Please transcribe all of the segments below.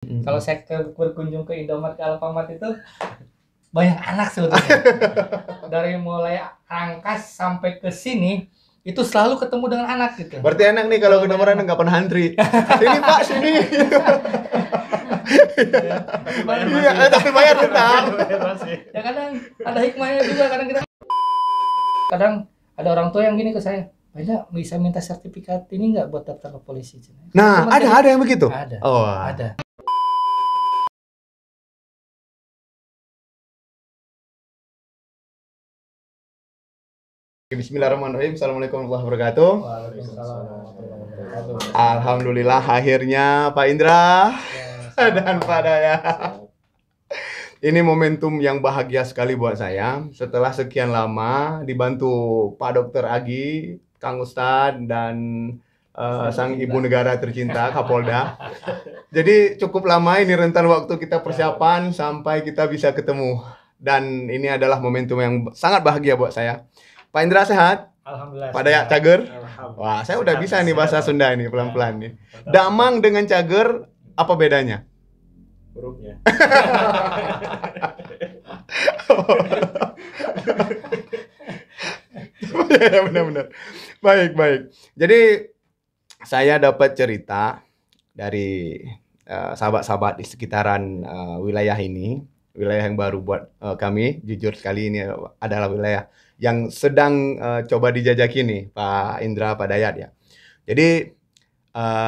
Kalau saya berkunjung ke Indomaret, ke Alfamart itu banyak anak sebetulnya. Dari mulai Rangkas sampai ke sini itu selalu ketemu dengan anak gitu. Berarti enak nih kalau ke nomor nggak pernah antri. Sini Pak, sini. Iya, tapi bayar tetap. Ya kadang ada hikmahnya juga, kadang ada orang tua yang gini ke saya, Pak bisa minta sertifikat ini nggak buat daftar ke polisi? Nah, ada yang begitu? Ada. Oh, ada. Bismillahirrahmanirrahim. Assalamualaikum warahmatullahi wabarakatuh. Waalaikumsalam. Alhamdulillah akhirnya Pak Indra dan Pak Daya. Ini momentum yang bahagia sekali buat saya. Setelah sekian lama dibantu Pak Dokter Agi, Kang Ustadz, dan sang ibu negara tercinta Kapolda. Jadi cukup lama ini rentan waktu kita persiapan sampai kita bisa ketemu. Dan ini adalah momentum yang sangat bahagia buat saya. Pak Indra sehat? Alhamdulillah. Pak Dayak Cager? Wah, saya udah bisa nih bahasa Sunda ini pelan-pelan nih. Damang dengan Cager apa bedanya? Hurufnya. Ya, benar-benar. Baik. Jadi saya dapat cerita dari sahabat-sahabat di sekitaran wilayah ini, wilayah yang baru buat kami. Jujur sekali ini adalah wilayah yang sedang coba dijajaki nih Pak Indra, Pak Dayat ya. Jadi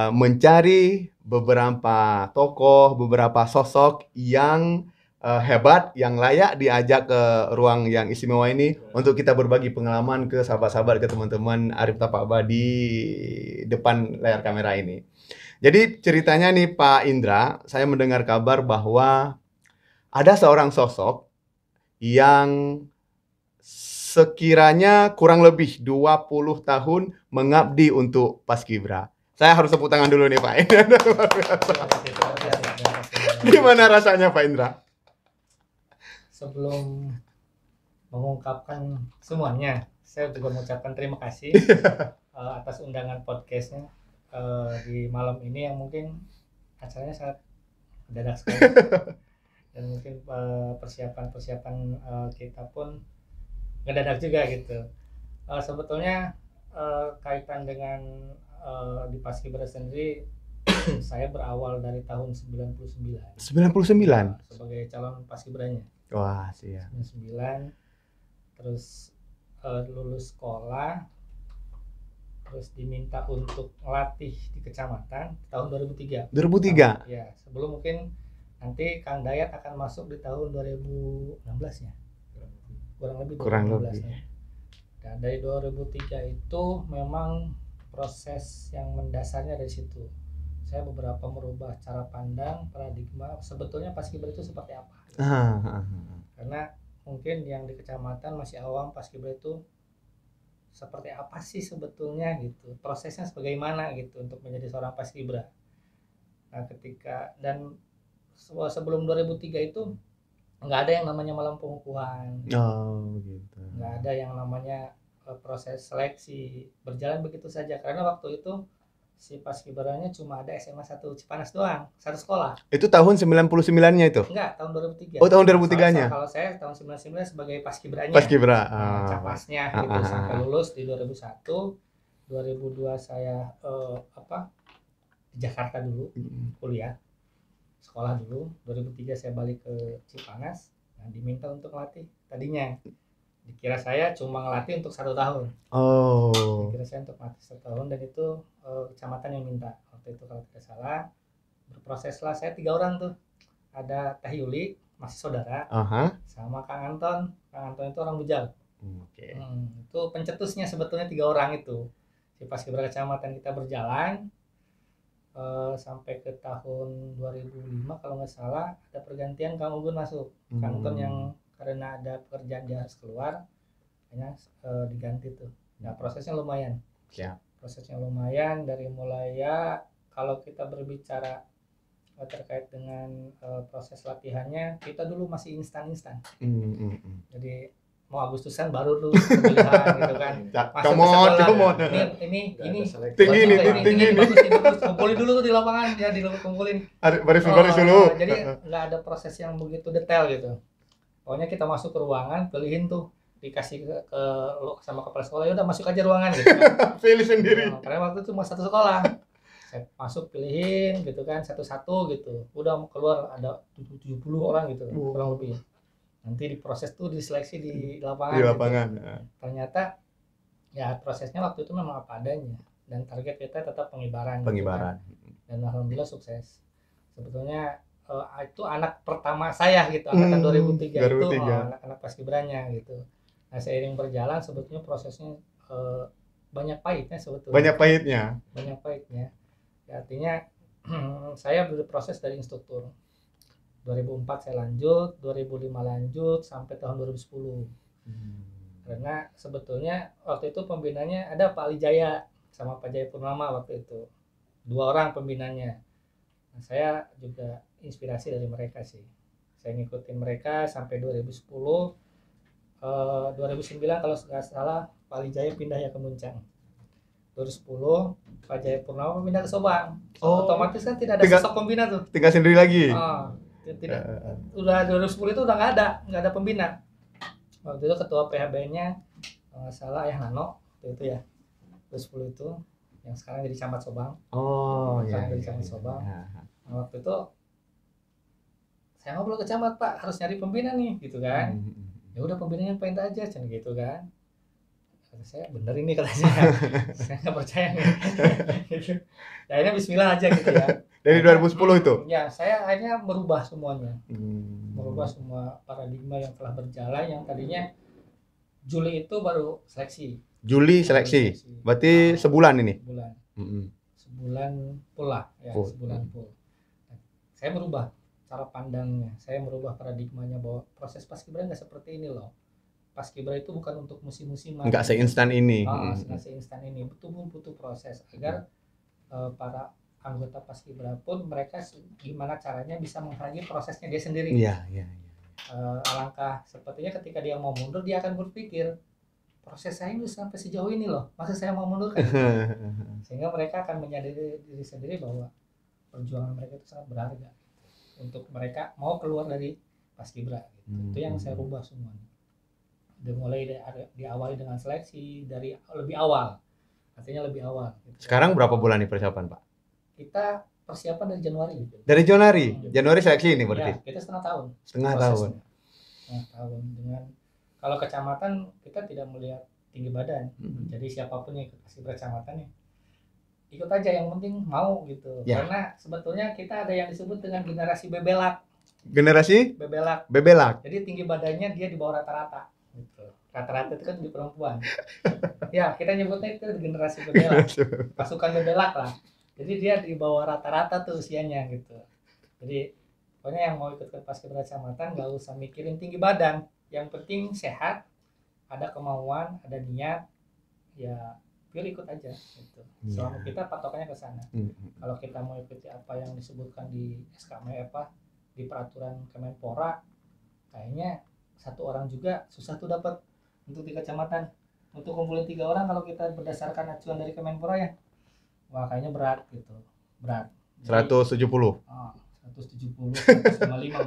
mencari beberapa tokoh, beberapa sosok yang hebat, yang layak diajak ke ruang yang istimewa ini untuk kita berbagi pengalaman ke sahabat-sahabat, ke teman-teman Arif Tapakba di depan layar kamera ini. Jadi ceritanya nih Pak Indra, saya mendengar kabar bahwa ada seorang sosok yang sekiranya kurang lebih 20 tahun mengabdi untuk Paskibra. Saya harus tepuk tangan dulu nih Pak Indra. Gimana rasanya Pak Indra? Sebelum mengungkapkan semuanya, saya juga mengucapkan terima kasih atas undangan podcastnya di malam ini yang mungkin acaranya sangat mendadak sekali. Dan mungkin persiapan kita pun ngedadak juga gitu. Sebetulnya kaitan dengan di Paskibra sendiri, saya berawal dari tahun 99. 99? Sebagai calon Paskibranya. Wah, siap. 99, terus lulus sekolah, terus diminta untuk ngelatih di kecamatan tahun 2003. 2003? Ya, sebelum mungkin nanti Kang Dayat akan masuk di tahun 2016 ya. Kurang lebih. Dan dari 2003 itu memang proses yang mendasarnya dari situ. Saya beberapa merubah cara pandang, paradigma sebetulnya Paskibra itu seperti apa. Karena mungkin yang di kecamatan masih awam Paskibra itu seperti apa sih sebetulnya gitu. Prosesnya sebagaimana gitu untuk menjadi seorang Paskibra. Nah, sebelum 2003 itu nggak ada yang namanya malam pengukuhan. Oh, gitu. Nggak ada yang namanya proses seleksi, berjalan begitu saja. Karena waktu itu si Paskibranya cuma ada SMA 1 Cipanas doang, satu sekolah. Itu tahun 99-nya itu? Enggak, tahun 2003. Oh, tahun 2003-nya. Kalau saya tahun 99 sebagai Paskibranya. Paskibra. Capasnya gitu sampai lulus di 2001. 2002 saya di Jakarta dulu kuliah. Sekolah dulu. 2003 saya balik ke Cipanas. Nah, diminta untuk latih. Tadinya dikira saya cuma ngelatih untuk 1 tahun. Dikira saya untuk latih 1 tahun, dan itu kecamatan yang minta waktu itu kalau tidak salah. Berproseslah saya 3 orang tuh. Ada Teh Yuli, masih saudara, sama Kang Anton. Kang Anton itu orang Bujal. Itu pencetusnya sebetulnya 3 orang itu. Si Paskibra kecamatan kita berjalan sampai ke tahun 2005 kalau nggak salah, ada pergantian Kang Ugun masuk. Kang Anton yang karena ada pekerjaan dia harus keluar, hanya diganti tuh. Nah, prosesnya lumayan. Prosesnya lumayan dari mulai ya kalau kita berbicara terkait dengan proses latihannya, kita dulu masih instan. Jadi mau Agustusan baru tuh pemilihan gitu kan. Masuk ke Comot. sekolah. Ini Tinggi nih, tinggi nih. bagus. Kumpulin dulu tuh di lapangan ya, kumpulin. Baris dulu. Jadi nggak ada proses yang begitu detail gitu. Pokoknya kita masuk ke ruangan, pilihin tuh, dikasih ke sama kepala sekolah, ya udah masuk aja ruangan gitu kan. Pilih sendiri. Karena waktu itu cuma satu sekolah. Saya masuk, pilihin gitu kan, satu-satu gitu. Udah mau keluar ada 70 orang gitu kurang lebih. Nanti diproses tuh, diseleksi di lapangan. Di lapangan. Gitu. Ternyata ya prosesnya waktu itu memang apa adanya, dan target kita tetap pengibaran. Pengibaran. Gitu kan. Dan alhamdulillah sukses. Sebetulnya itu anak pertama saya gitu, angkatan 2003 itu anak-anak paskibranya gitu. Nah, seiring berjalan sebetulnya prosesnya banyak pahitnya sebetulnya. Banyak pahitnya. Ya, artinya saya berproses dari instruktur. 2004 saya lanjut, 2005 lanjut sampai tahun 2010. Karena sebetulnya waktu itu pembinanya ada Pak Ali Jaya sama Pak Jaya Purnama waktu itu. 2 orang pembinanya. Nah, saya juga inspirasi dari mereka sih. Saya ngikutin mereka sampai 2010. 2009 kalau nggak salah Pak Ali Jaya pindah ya ke Muncang. 2010 Pak Jaya Purnama pindah ke Sobang. Otomatis kan tidak ada sosok pembina tuh. Tinggal sendiri lagi. Tidak. Udah 2010 itu udah nggak ada pembina. Waktu itu ketua PHB-nya nggak salah ya Nano waktu itu ya. 2010 itu yang sekarang jadi camat Sobang. Jadi camat Sobang. Nah, waktu itu saya ngobrol ke camat, Pak, harus nyari pembina nih gitu kan. Ya udah pembinanya pengen aja gitu kan. Kata saya bener ini katanya. Saya nggak percaya nih. Gitu. Ya, akhirnya bismillah aja gitu ya. Dari 2010 itu? Ya, saya akhirnya merubah semuanya. Merubah semua paradigma yang telah berjalan, yang tadinya Juli itu baru seleksi. Juli seleksi. Berarti sebulan ini? Sebulan pula ya, sebulan full. Saya merubah cara pandangnya, saya merubah paradigmanya bahwa proses paskibra nggak seperti ini loh. Paskibra itu bukan untuk musim-musiman. Nggak seinstan ini. Nggak seinstan ini, butuh proses agar para anggota paskibra pun mereka gimana caranya bisa menghargai prosesnya dia sendiri. Iya. Alangkah sepertinya ketika dia mau mundur, dia akan berpikir proses saya ini sampai sejauh ini loh, masa saya mau mundur kan? Sehingga mereka akan menyadari diri sendiri bahwa perjuangan mereka itu sangat berharga untuk mereka mau keluar dari paskibra. Gitu. Itu yang saya rubah semuanya. Dimulai diawali dengan seleksi dari lebih awal, artinya lebih awal. Gitu. Sekarang berapa bulan nih persiapan, Pak? Kita persiapan dari Januari. Gitu. Dari Januari seleksi ini berarti? Ya, kita setengah tahun. Setengah tahun dengan kalau kecamatan kita tidak melihat tinggi badan. Jadi siapapun yang ikut paskibra kecamatan ya ikut aja, yang penting mau gitu. Ya. Karena sebetulnya kita ada yang disebut dengan generasi bebelak. Generasi? Bebelak. Jadi tinggi badannya dia di bawah rata-rata. Gitu. Rata-rata itu kan di perempuan. Ya, kita nyebutnya itu generasi bebelak. Pasukan bebelak lah. Jadi dia di bawah rata-rata tuh usianya gitu. Jadi pokoknya yang mau ikut ke paskibra kecamatan nggak usah mikirin tinggi badan. Yang penting sehat, ada kemauan, ada niat, ya biar ikut aja gitu. Selama kita patokannya ke sana. Kalau kita mau ikuti apa yang disebutkan di SKM di peraturan Kemenpora, kayaknya satu orang juga susah tuh dapat untuk di kecamatan. Untuk kumpulin 3 orang kalau kita berdasarkan acuan dari Kemenpora ya, wah kayaknya berat gitu. Berat. Jadi, 170. 170,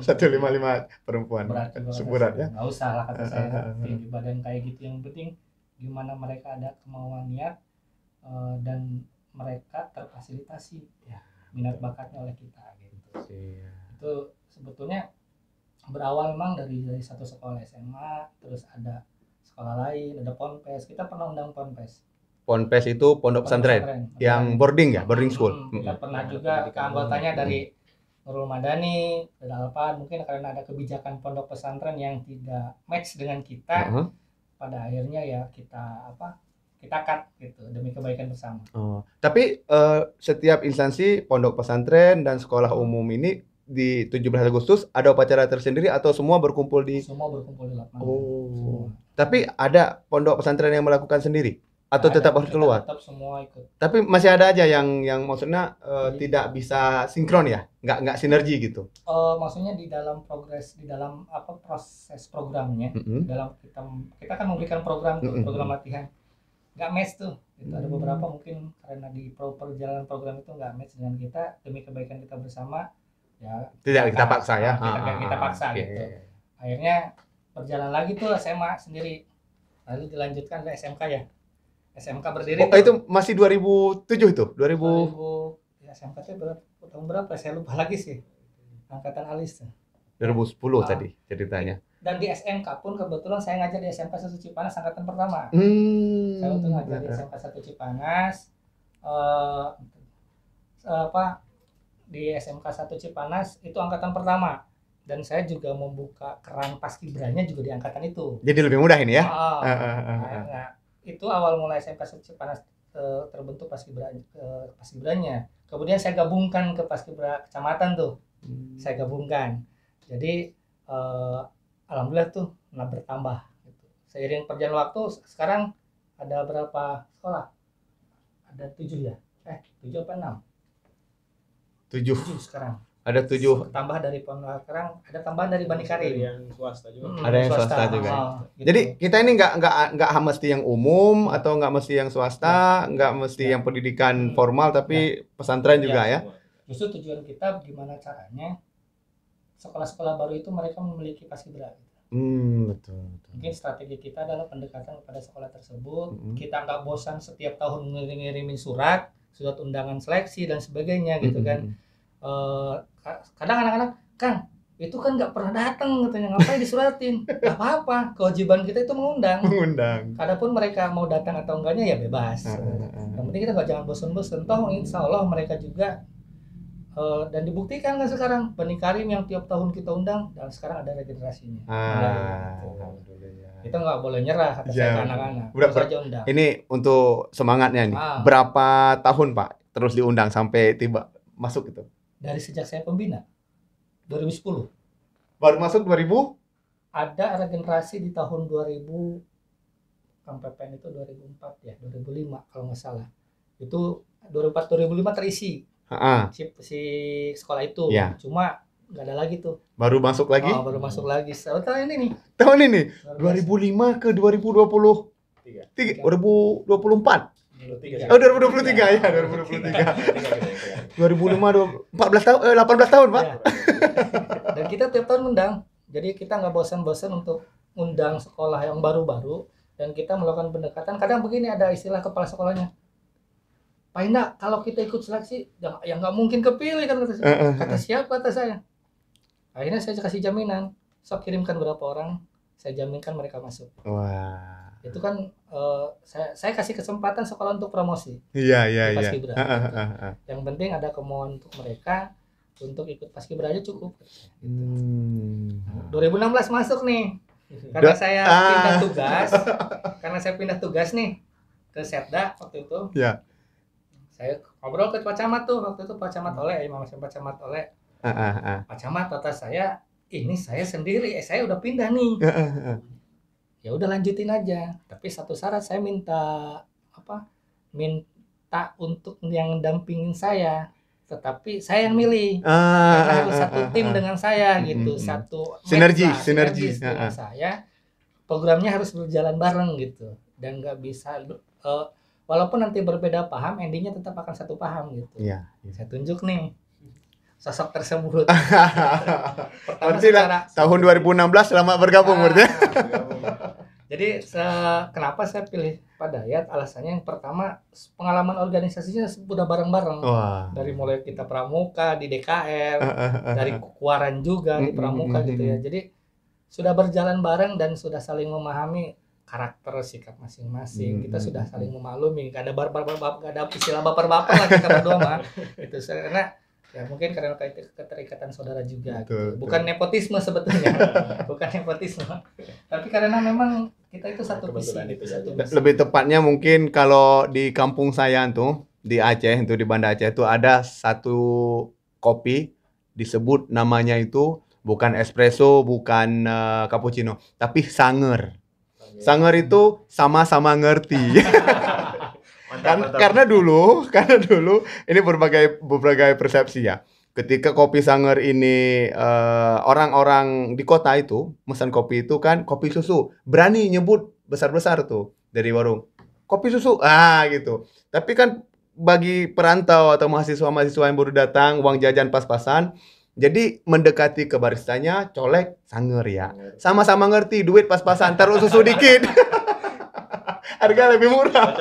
155 perempuan. Berat seberat ya. Nggak usah lah kata saya. Tinggi badan kayak gitu, yang penting gimana mereka ada kemauan, niat, dan mereka terfasilitasi minat bakatnya oleh kita gitu. Itu sebetulnya berawal memang dari satu sekolah SMA, terus ada sekolah lain, ada ponpes. Kita pernah undang ponpes. Ponpes itu pondok pesantren yang boarding ya, boarding school. Kita pernah juga ke anggotanya dari Nurul Madani, dari Alpan. Mungkin karena ada kebijakan pondok pesantren yang tidak match dengan kita, pada akhirnya ya kita cut gitu demi kebaikan bersama. Tapi setiap instansi pondok pesantren dan sekolah umum ini di 17 Agustus ada upacara tersendiri atau semua berkumpul di? Semua berkumpul di lapangan. Tapi ada pondok pesantren yang melakukan sendiri Atau tetap harus kita keluar? tetap semua ikut. Tapi masih ada aja yang maksudnya tidak bisa sinkron ya? Nggak sinergi gitu? Maksudnya di dalam proses programnya, dalam kita kan memberikan program latihan, nggak match tuh. Itu ada beberapa mungkin karena di perjalanan program itu nggak match dengan kita, demi kebaikan kita bersama, ya Tidak kita paksa ya? kita paksa Oke. gitu. Akhirnya berjalan lagi tuh SMA sendiri, lalu dilanjutkan ke SMK ya. SMK berdiri Oh, itu masih 2007 itu? 2000 ya, SMK itu tahun berapa saya lupa lagi sih, angkatan alis tuh. 2010 tadi ceritanya. Dan di SMK pun kebetulan saya ngajar di SMK 1 Cipanas angkatan pertama. Saya waktu ngajar di SMK 1 Cipanas, di SMK 1 Cipanas itu angkatan pertama, dan saya juga membuka keran paskibranya juga di angkatan itu. Jadi lebih mudah ini ya? Nah, itu awal mulai SMK 1 Cipanas terbentuk paskibranya. Kemudian saya gabungkan ke paskibra kecamatan tuh. Saya gabungkan. Jadi alhamdulillah tuh bertambah gitu. Seiring perjalanan waktu sekarang ada berapa sekolah? Ada 7 ya? 7 apa 6? 7 sekarang. Ada 7. Tambah dari Pondok Kerang, ada tambahan dari Bani Karim. Yang swasta juga. Ada yang swasta juga. Gitu. Jadi kita ini nggak mesti yang umum atau nggak mesti yang swasta, nggak mesti yang pendidikan formal, tapi pesantren juga ya. Justru tujuan kita gimana caranya sekolah-sekolah baru itu mereka memiliki paskibra. Betul. Mungkin strategi kita adalah pendekatan kepada sekolah tersebut. Kita nggak bosan setiap tahun ngirimin surat undangan seleksi dan sebagainya gitu kan. Kadang anak-anak, Kang, itu kan nggak pernah datang katanya, ngapain disuratin? Gak apa-apa, kewajiban kita itu mengundang. Adapun mereka mau datang atau enggaknya ya bebas. Yang penting kita jangan bosan-bosan. Toh insya Allah mereka juga dan dibuktikan kan sekarang Bani Karim yang tiap tahun kita undang, dan sekarang ada regenerasinya. Alhamdulillah. Kita nggak boleh nyerah kata saya ke anak-anak. Saja undang. Ini untuk semangatnya nih. Berapa tahun Pak terus diundang sampai tiba masuk itu? Dari sejak saya pembina 2010. Baru masuk 2000? Ada regenerasi di tahun 2000, KMPPN itu 2004 ya, 2005 kalau nggak salah. Itu 2004-2005 terisi si sekolah itu. Ya. Cuma nggak ada lagi tuh. Baru masuk lagi? Baru masuk lagi. Tahun ini nih. Tahun ini? 2005 ke 2023. 2024? 2023 ya, 2023. 2005 18 tahun, Pak. Ya. Dan kita tiap tahun undang. Jadi kita nggak bosan-bosan untuk undang sekolah yang baru-baru, dan kita melakukan pendekatan. Kadang begini, ada istilah kepala sekolahnya. Pak Indah, kalau kita ikut seleksi, yang nggak mungkin kepilih kan kata siapa kata saya. Akhirnya saya kasih jaminan, sok kirimkan berapa orang, saya jaminkan mereka masuk. Wah. Itu kan saya kasih kesempatan sekolah untuk promosi. Iya. Paskibra. Yang penting ada kemauan untuk mereka untuk ikut paskibra aja cukup. 2016 masuk nih. Karena saya pindah tugas nih ke Setda waktu itu. Iya. Saya ngobrol ke Pak Camat tuh waktu itu, Pak Camat Oleh, Pak Camat Oleh. Pak Camat kata saya, ini saya sendiri, saya udah pindah nih. Ya udah lanjutin aja, tapi satu syarat, saya minta untuk yang dampingin saya, tetapi saya yang milih. Karena harus satu tim dengan saya gitu, satu sinergi dengan saya. Programnya harus berjalan bareng gitu, dan nggak bisa walaupun nanti berbeda paham, endingnya tetap akan satu paham gitu. Iya. Saya tunjuk nih sosok tersebut. Pertama tahun 2016 selamat bergabung berarti. Jadi kenapa saya pilih Pak Dayat? Alasannya yang pertama, pengalaman organisasinya sudah bareng-bareng. Dari mulai kita pramuka di DKR, dari Kuaran juga di pramuka gitu ya. Jadi sudah berjalan bareng dan sudah saling memahami karakter, sikap masing-masing. Kita sudah saling memaklumi. Gak ada istilah baper-baper lah kita berdua mah. Itu karena ya mungkin karena keterikatan saudara juga. Betul, bukan nepotisme sebetulnya. Bukan nepotisme. Tapi karena memang kita itu satu visi. Lebih tepatnya mungkin kalau di kampung saya tuh di Aceh, itu di Banda Aceh itu ada satu kopi disebut namanya itu bukan espresso, bukan cappuccino, tapi sanger. Sanger itu sama-sama ngerti. Mantap. Karena dulu ini berbagai persepsi ya. Ketika kopi Sanger ini orang-orang di kota itu pesan kopi itu kan kopi susu, berani nyebut besar-besar tuh dari warung. Kopi susu, gitu. Tapi kan bagi perantau atau mahasiswa-mahasiswa yang baru datang, uang jajan pas-pasan, jadi mendekati ke baristanya, colek Sanger ya. Sama-sama ngerti, duit pas-pasan, taruh susu dikit. Harga lebih murah.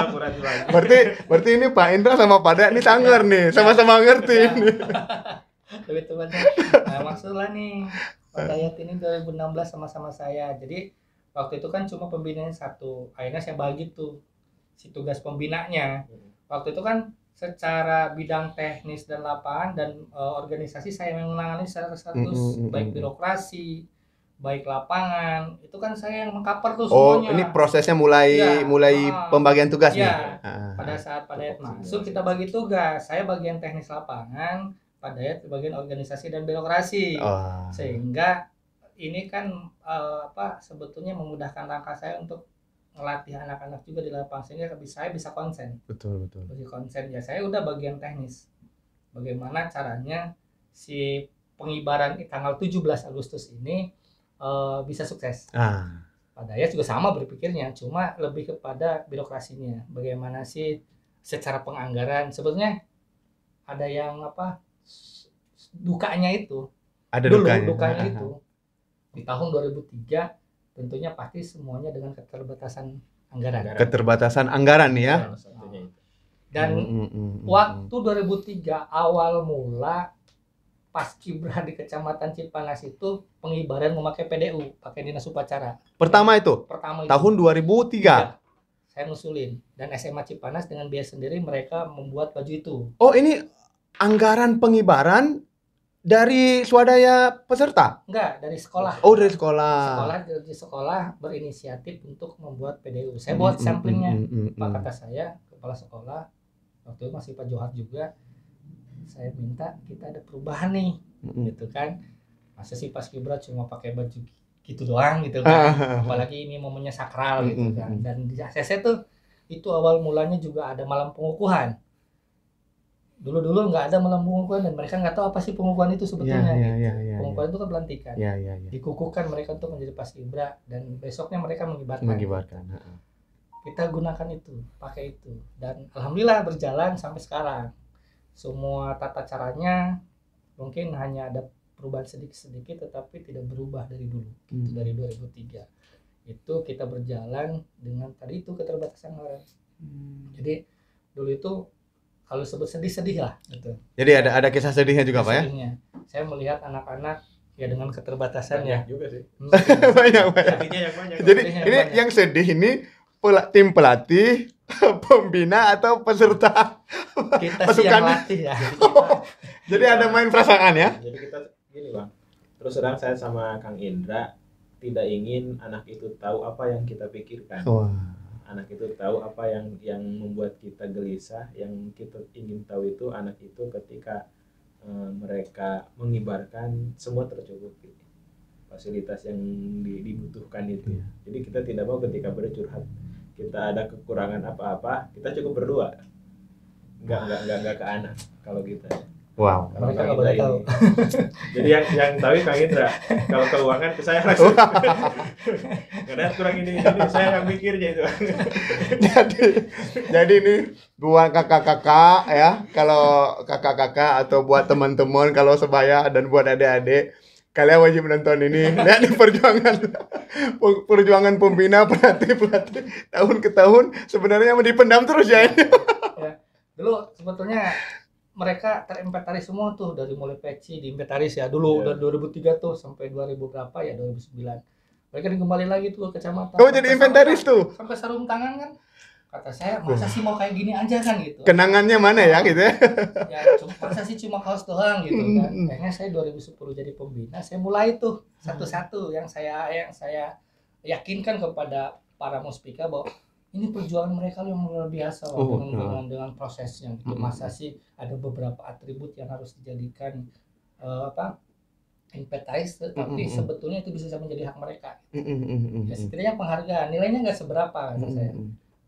Berarti ini Pak Indra sama Pak Dek ini Sanger nih, sama-sama ngerti ini. Lebih tepatnya. Nah, maksudnya nih, Pak Dayat ini 2016 sama-sama saya. Jadi waktu itu kan cuma pembinanya satu. Akhirnya saya bagi tuh si tugas pembinanya. Waktu itu kan secara bidang teknis dan lapangan dan organisasi saya yang menangani secara status baik birokrasi, baik lapangan, itu kan saya yang mengcover tuh semuanya. Oh, ini prosesnya mulai pembagian tugas nih. Pada saat Pak Dayat masuk kita bagi tugas. Saya bagian teknis lapangan, Pak Dayat bagian organisasi dan birokrasi. Sehingga ini kan sebetulnya memudahkan langkah saya untuk ngelatih anak-anak juga di lapangan sehingga saya bisa konsen. Betul. Lebih konsen ya. Saya udah bagian teknis. Bagaimana caranya si pengibaran tanggal 17 Agustus ini bisa sukses. Pak Dayat juga sama berpikirnya, cuma lebih kepada birokrasinya. Bagaimana sih secara penganggaran sebetulnya ada yang dukanya itu. Ada dukanya itu. Di tahun 2003 tentunya pasti semuanya dengan keterbatasan anggaran. Keterbatasan anggaran nih ya. Dan waktu 2003 awal mula Paskibra di Kecamatan Cipanas itu pengibaran memakai PDU, pakai dinas upacara. Pertama itu. Tahun 2003. Saya ngusulin dan SMA Cipanas dengan biaya sendiri mereka membuat baju itu. Oh, ini anggaran pengibaran dari swadaya peserta? Enggak, dari sekolah. Oh, dari sekolah. Sekolah berinisiatif untuk membuat PDU. Saya buat samplingnya. Pak kata saya, kepala sekolah, waktu itu masih Pak Johar juga, saya minta kita ada perubahan nih, gitu kan. Masa sih Paskibra cuma pakai baju gitu doang gitu kan. Apalagi ini momennya sakral gitu kan. Dan di ACC tuh itu awal mulanya juga ada malam pengukuhan. Dulu nggak ada malam pengukuhan dan mereka nggak tahu apa sih pengukuhan itu sebetulnya. Pengukuhan itu kan pelantikan. Dikukuhkan mereka untuk menjadi Paskibra dan besoknya mereka mengibarkan. Kita gunakan itu, pakai itu, dan alhamdulillah berjalan sampai sekarang. Semua tata caranya mungkin hanya ada perubahan sedikit-sedikit, tetapi tidak berubah dari dulu. Dari 2003 itu kita berjalan dengan tadi itu keterbatasan anggaran. Jadi dulu itu kalau sebut sedih-sedih lah gitu. Jadi ada kisah sedihnya juga Pak ya? Saya melihat anak-anak ya dengan keterbatasan banyak juga sih. banyak. Sedihnya yang banyak. Jadi ini banyak. Yang sedih ini tim pelatih, pembina atau peserta kita sih yang latih ya. Jadi ada main perasaan ya? Jadi kita gini Bang, terus terang saya sama Kang Indra tidak ingin anak itu tahu apa yang kita pikirkan. Anak itu tahu apa yang membuat kita gelisah. Yang kita ingin tahu itu anak itu ketika mereka mengibarkan semua tercukupi fasilitas yang dibutuhkan itu. Jadi kita tidak mau ketika bercurhat kita ada kekurangan apa-apa, kita cukup berdua. Enggak ke anak kalau kita. Wow. Mereka nggak boleh tahu. Jadi yang tahu Kang Indra. Kalau keuangan ke saya langsung. Karena kurang ini saya yang mikirnya itu. jadi ini buat kakak-kakak ya, kalau kakak-kakak atau buat teman-teman kalau sebaya dan buat adik-adik, kalian wajib menonton ini. Lihat nih perjuangan pembina pelatih tahun ke tahun sebenarnya dipendam terus ya ini. Ya. Dulu sebetulnya mereka terinventaris semua tuh dari mulai peci diinventaris ya dulu udah 2003 tuh sampai 2000 berapa ya 2009. Mereka kembali lagi tuh ke kecamatan. Oh jadi inventaris tuh. Sampai sarung tangan kan. Kata saya masa sih mau kayak gini aja kan gitu. Kenangannya mana ya gitu ya? Ya masa sih cuma kaos doang gitu kan. Akhirnya saya 2010 jadi pembina, saya mulai tuh satu-satu yang saya yakinkan kepada para muspika bahwa ini perjuangan mereka yang luar biasa dengan prosesnya gitu. Masa sih ada beberapa atribut yang harus dijadikan inventaris, tapi sebetulnya itu bisa menjadi hak mereka. Ya setidaknya penghargaan, nilainya nggak seberapa kata saya.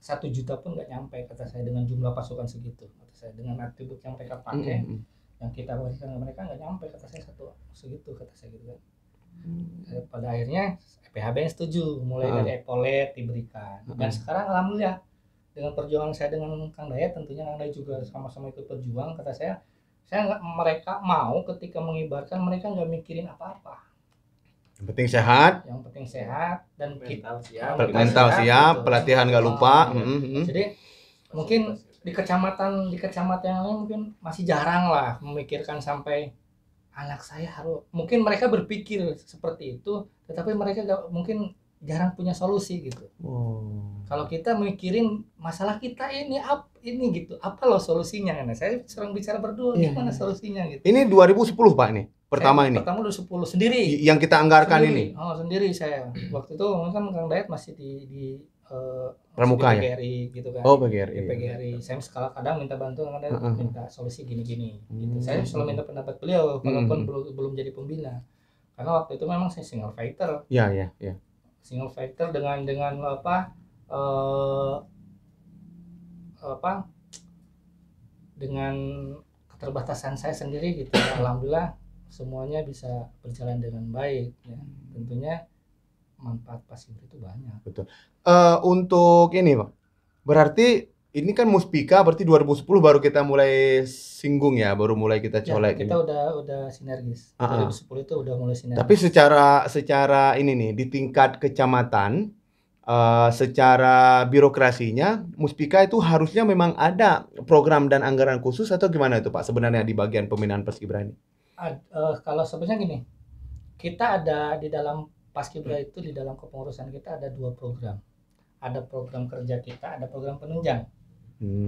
1 juta pun nggak nyampe kata saya dengan jumlah pasukan segitu, kata saya dengan atribut yang mereka pakai, yang kita berikan ke mereka nggak nyampe kata saya segitu kata saya gitu kan. Pada akhirnya PHBN setuju mulai dari epaulet diberikan, dan sekarang alhamdulillah dengan perjuangan saya dengan Kang Dayat, tentunya Kang Dayat juga sama-sama ikut berjuang, kata saya nggak, mereka mau ketika mengibarkan mereka nggak mikirin apa-apa, yang penting sehat, dan mental siap, gitu. Pelatihan nggak lupa. Jadi mungkin di kecamatan yang lain mungkin masih jarang lah memikirkan sampai anak saya harus, mungkin mereka berpikir seperti itu, tetapi mereka mungkin jarang punya solusi gitu. Kalau kita mikirin masalah kita ini gitu, apa loh solusinya? Nah, saya sering bicara berdua, gimana solusinya gitu. Ini 2010 Pak ini. Pertama 2010 sendiri. Yang kita anggarkan sendiri. ini. Sendiri saya. Waktu itu kan Kang Dayat masih di Pramuka ya? PGRI gitu kan. PGRI. Saya kadang minta bantuan, kadang minta solusi gini-gini gitu. Saya selalu minta pendapat beliau walaupun belum jadi pembina. Karena waktu itu memang saya single fighter. Iya. Single fighter dengan dengan keterbatasan saya sendiri gitu. Alhamdulillah semuanya bisa berjalan dengan baik ya. Tentunya manfaat Paskibra itu banyak. Betul. Untuk ini Pak, berarti ini kan Muspika berarti 2010 baru kita mulai singgung ya, baru mulai kita colek. Ya, kita udah sinergis. 2010 itu udah mulai sinergis. Tapi secara ini nih di tingkat kecamatan, secara birokrasinya Muspika itu harusnya memang ada program dan anggaran khusus atau gimana itu Pak sebenarnya di bagian pembinaan Paskibra ini? Kalau sebenarnya gini, kita ada di dalam Paskibra itu, di dalam kepengurusan kita ada 2 program. Ada program kerja kita, ada program penunjang.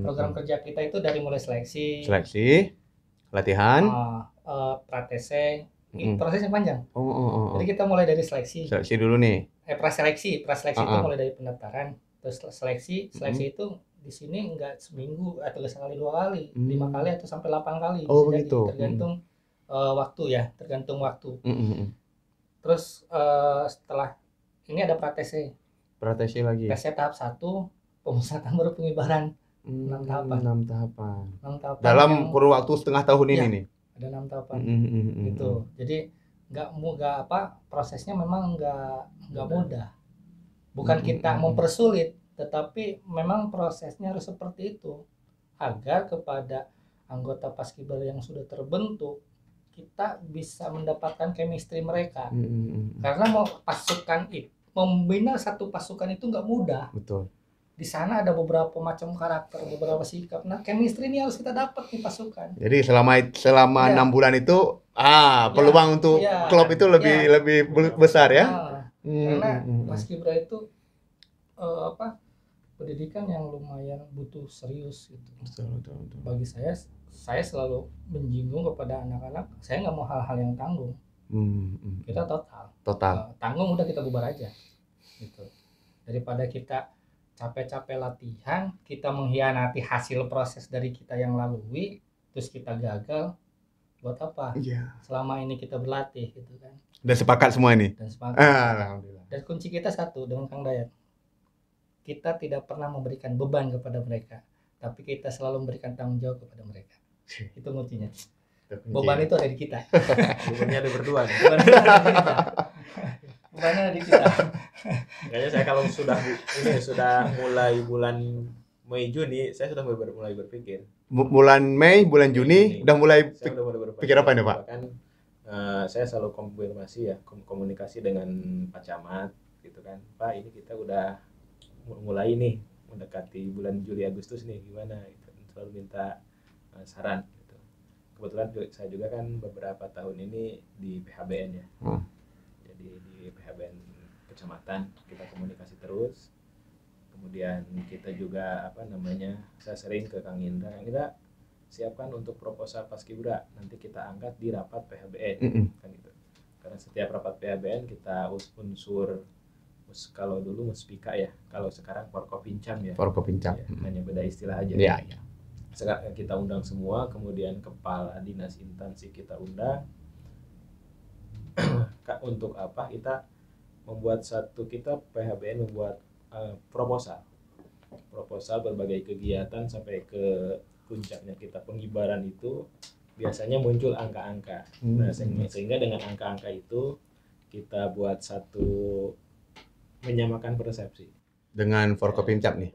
Program kerja kita itu dari mulai seleksi, latihan, pratese, prosesnya panjang. Jadi kita mulai dari seleksi dulu nih. Praseleksi itu mulai dari pendaftaran, terus seleksi itu di sini enggak seminggu atau sekali 2 kali, 5 kali atau sampai 8 kali. Begitu. Tergantung waktu ya, Terus setelah ini ada pratese lagi. Pratese tahap 1, pemusatan baru pengibaran. 6 tahapan. Dalam kurun waktu setengah tahun ini nih. Ada 6 tahapan. Gitu. Jadi prosesnya memang enggak mudah. Bukan kita mempersulit, tetapi memang prosesnya harus seperti itu agar kepada anggota Paskibra yang sudah terbentuk kita bisa mendapatkan chemistry mereka. Karena membina satu pasukan itu nggak mudah. Betul. Di sana ada beberapa macam karakter, beberapa sikap. Nah, chemistry ini harus kita dapat di pasukan. Jadi selama 6 bulan itu peluang untuk klub itu lebih besar ya. Karena Paskibra itu pendidikan yang lumayan butuh serius gitu. Betul. Bagi saya selalu menjinggung kepada anak-anak, saya nggak mau hal-hal yang tanggung. Kita total. Tanggung udah kita bubar aja gitu. Daripada kita capek-capek latihan, kita mengkhianati hasil proses dari kita yang lalui, terus kita gagal, buat apa? Selama ini kita berlatih gitu kan. Dan sepakat semua ini. Alhamdulillah. Dan kunci kita satu dengan Kang Dayat, kita tidak pernah memberikan beban kepada mereka, tapi kita selalu memberikan tanggung jawab kepada mereka. Itu kuncinya. Beban itu ada di kita. Bebannya ada berdua. Bebannya ada di kita. Kayaknya saya kalau sudah mulai bulan Mei Juni, saya sudah mulai berpikir. Bulan Mei, bulan Juni udah mulai pikir apa nih Pak? Bahkan saya selalu komunikasi dengan Pak Camat gitu kan. Pak, ini kita udah mulai nih mendekati bulan Juli Agustus nih, gimana gitu. Selalu minta saran gitu. Kebetulan saya juga kan beberapa tahun ini di PHBN ya. Jadi di PHBN kecamatan kita komunikasi terus. Kemudian kita juga saya sering ke Kang Indra, siapkan untuk proposal Paskibra, nanti kita angkat di rapat PHBN kan gitu. Karena setiap rapat PHBN kita unsur kalau dulu Muspika ya, kalau sekarang Forkopincam ya. Hanya beda istilah aja. Iya. Sekarang kita undang semua, kemudian kepala dinas instansi kita undang. Untuk apa? Kita PHBN membuat proposal. proposal, berbagai kegiatan sampai ke puncaknya kita pengibaran itu biasanya muncul angka-angka. Nah, sehingga dengan angka-angka itu kita buat satu menyamakan persepsi dengan Forkopimcap nih.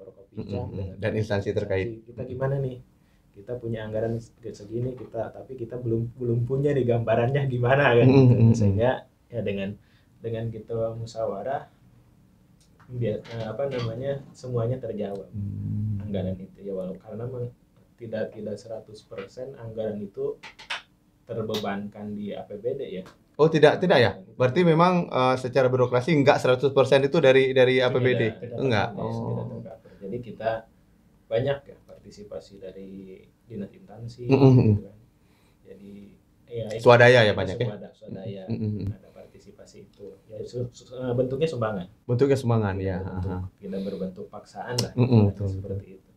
Dan instansi terkait. Kita gimana nih? Kita punya anggaran segini, tapi kita belum punya nih gambarannya gimana kan. Sehingga ya dengan kita musyawarah biar semuanya terjawab. Anggaran itu ya walaupun karena tidak 100% anggaran itu terbebankan di APBD ya. Oh tidak ya? Berarti memang secara birokrasi enggak 100% itu dari APBD? Enggak. Jadi kita banyak ya partisipasi dari dinas instansi gitu kan. Jadi ya swadaya ya banyak ya. Swadaya. Ada partisipasi itu. Ya bentuknya sumbangan. Bentuknya sumbangan ya. Tidak berbentuk paksaan lah. Seperti itu.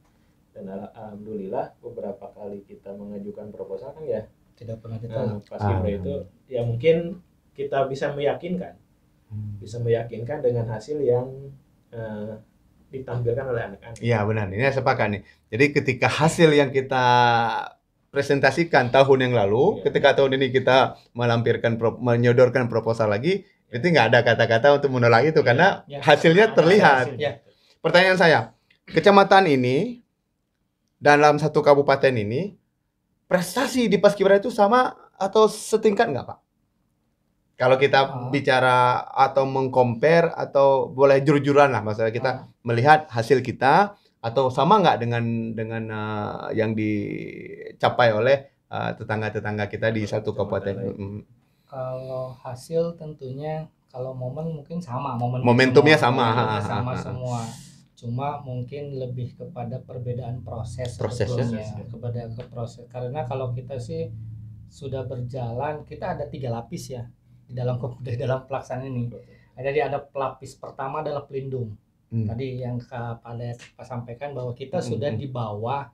Dan alhamdulillah beberapa kali kita mengajukan proposal kan ya tidak pernah ditolak. Paskibra itu ya mungkin kita bisa meyakinkan dengan hasil yang ditampilkan oleh anak-anak. Iya benar, ini saya sepakat nih. Jadi ketika hasil yang kita presentasikan tahun yang lalu, ketika tahun ini kita menyodorkan proposal lagi, itu nggak ada kata-kata untuk menolak itu karena hasilnya terlihat. Pertanyaan saya, kecamatan ini dalam satu kabupaten ini prestasi di Paskibra itu sama atau setingkat nggak Pak? Kalau kita bicara atau mengcompare atau boleh jujur-jujuran lah, maksudnya kita melihat hasil kita atau sama nggak dengan yang dicapai oleh tetangga-tetangga kita di satu kabupaten. Kalau hasil tentunya kalau momen mungkin sama, momentumnya sama semua. Cuma mungkin lebih kepada perbedaan prosesnya kepada proses. Karena kalau kita sih sudah berjalan, kita ada 3 lapis ya di dalam pelaksanaan ini. Jadi ada pelapis pertama adalah pelindung. Tadi yang Pak sampaikan bahwa kita sudah di bawah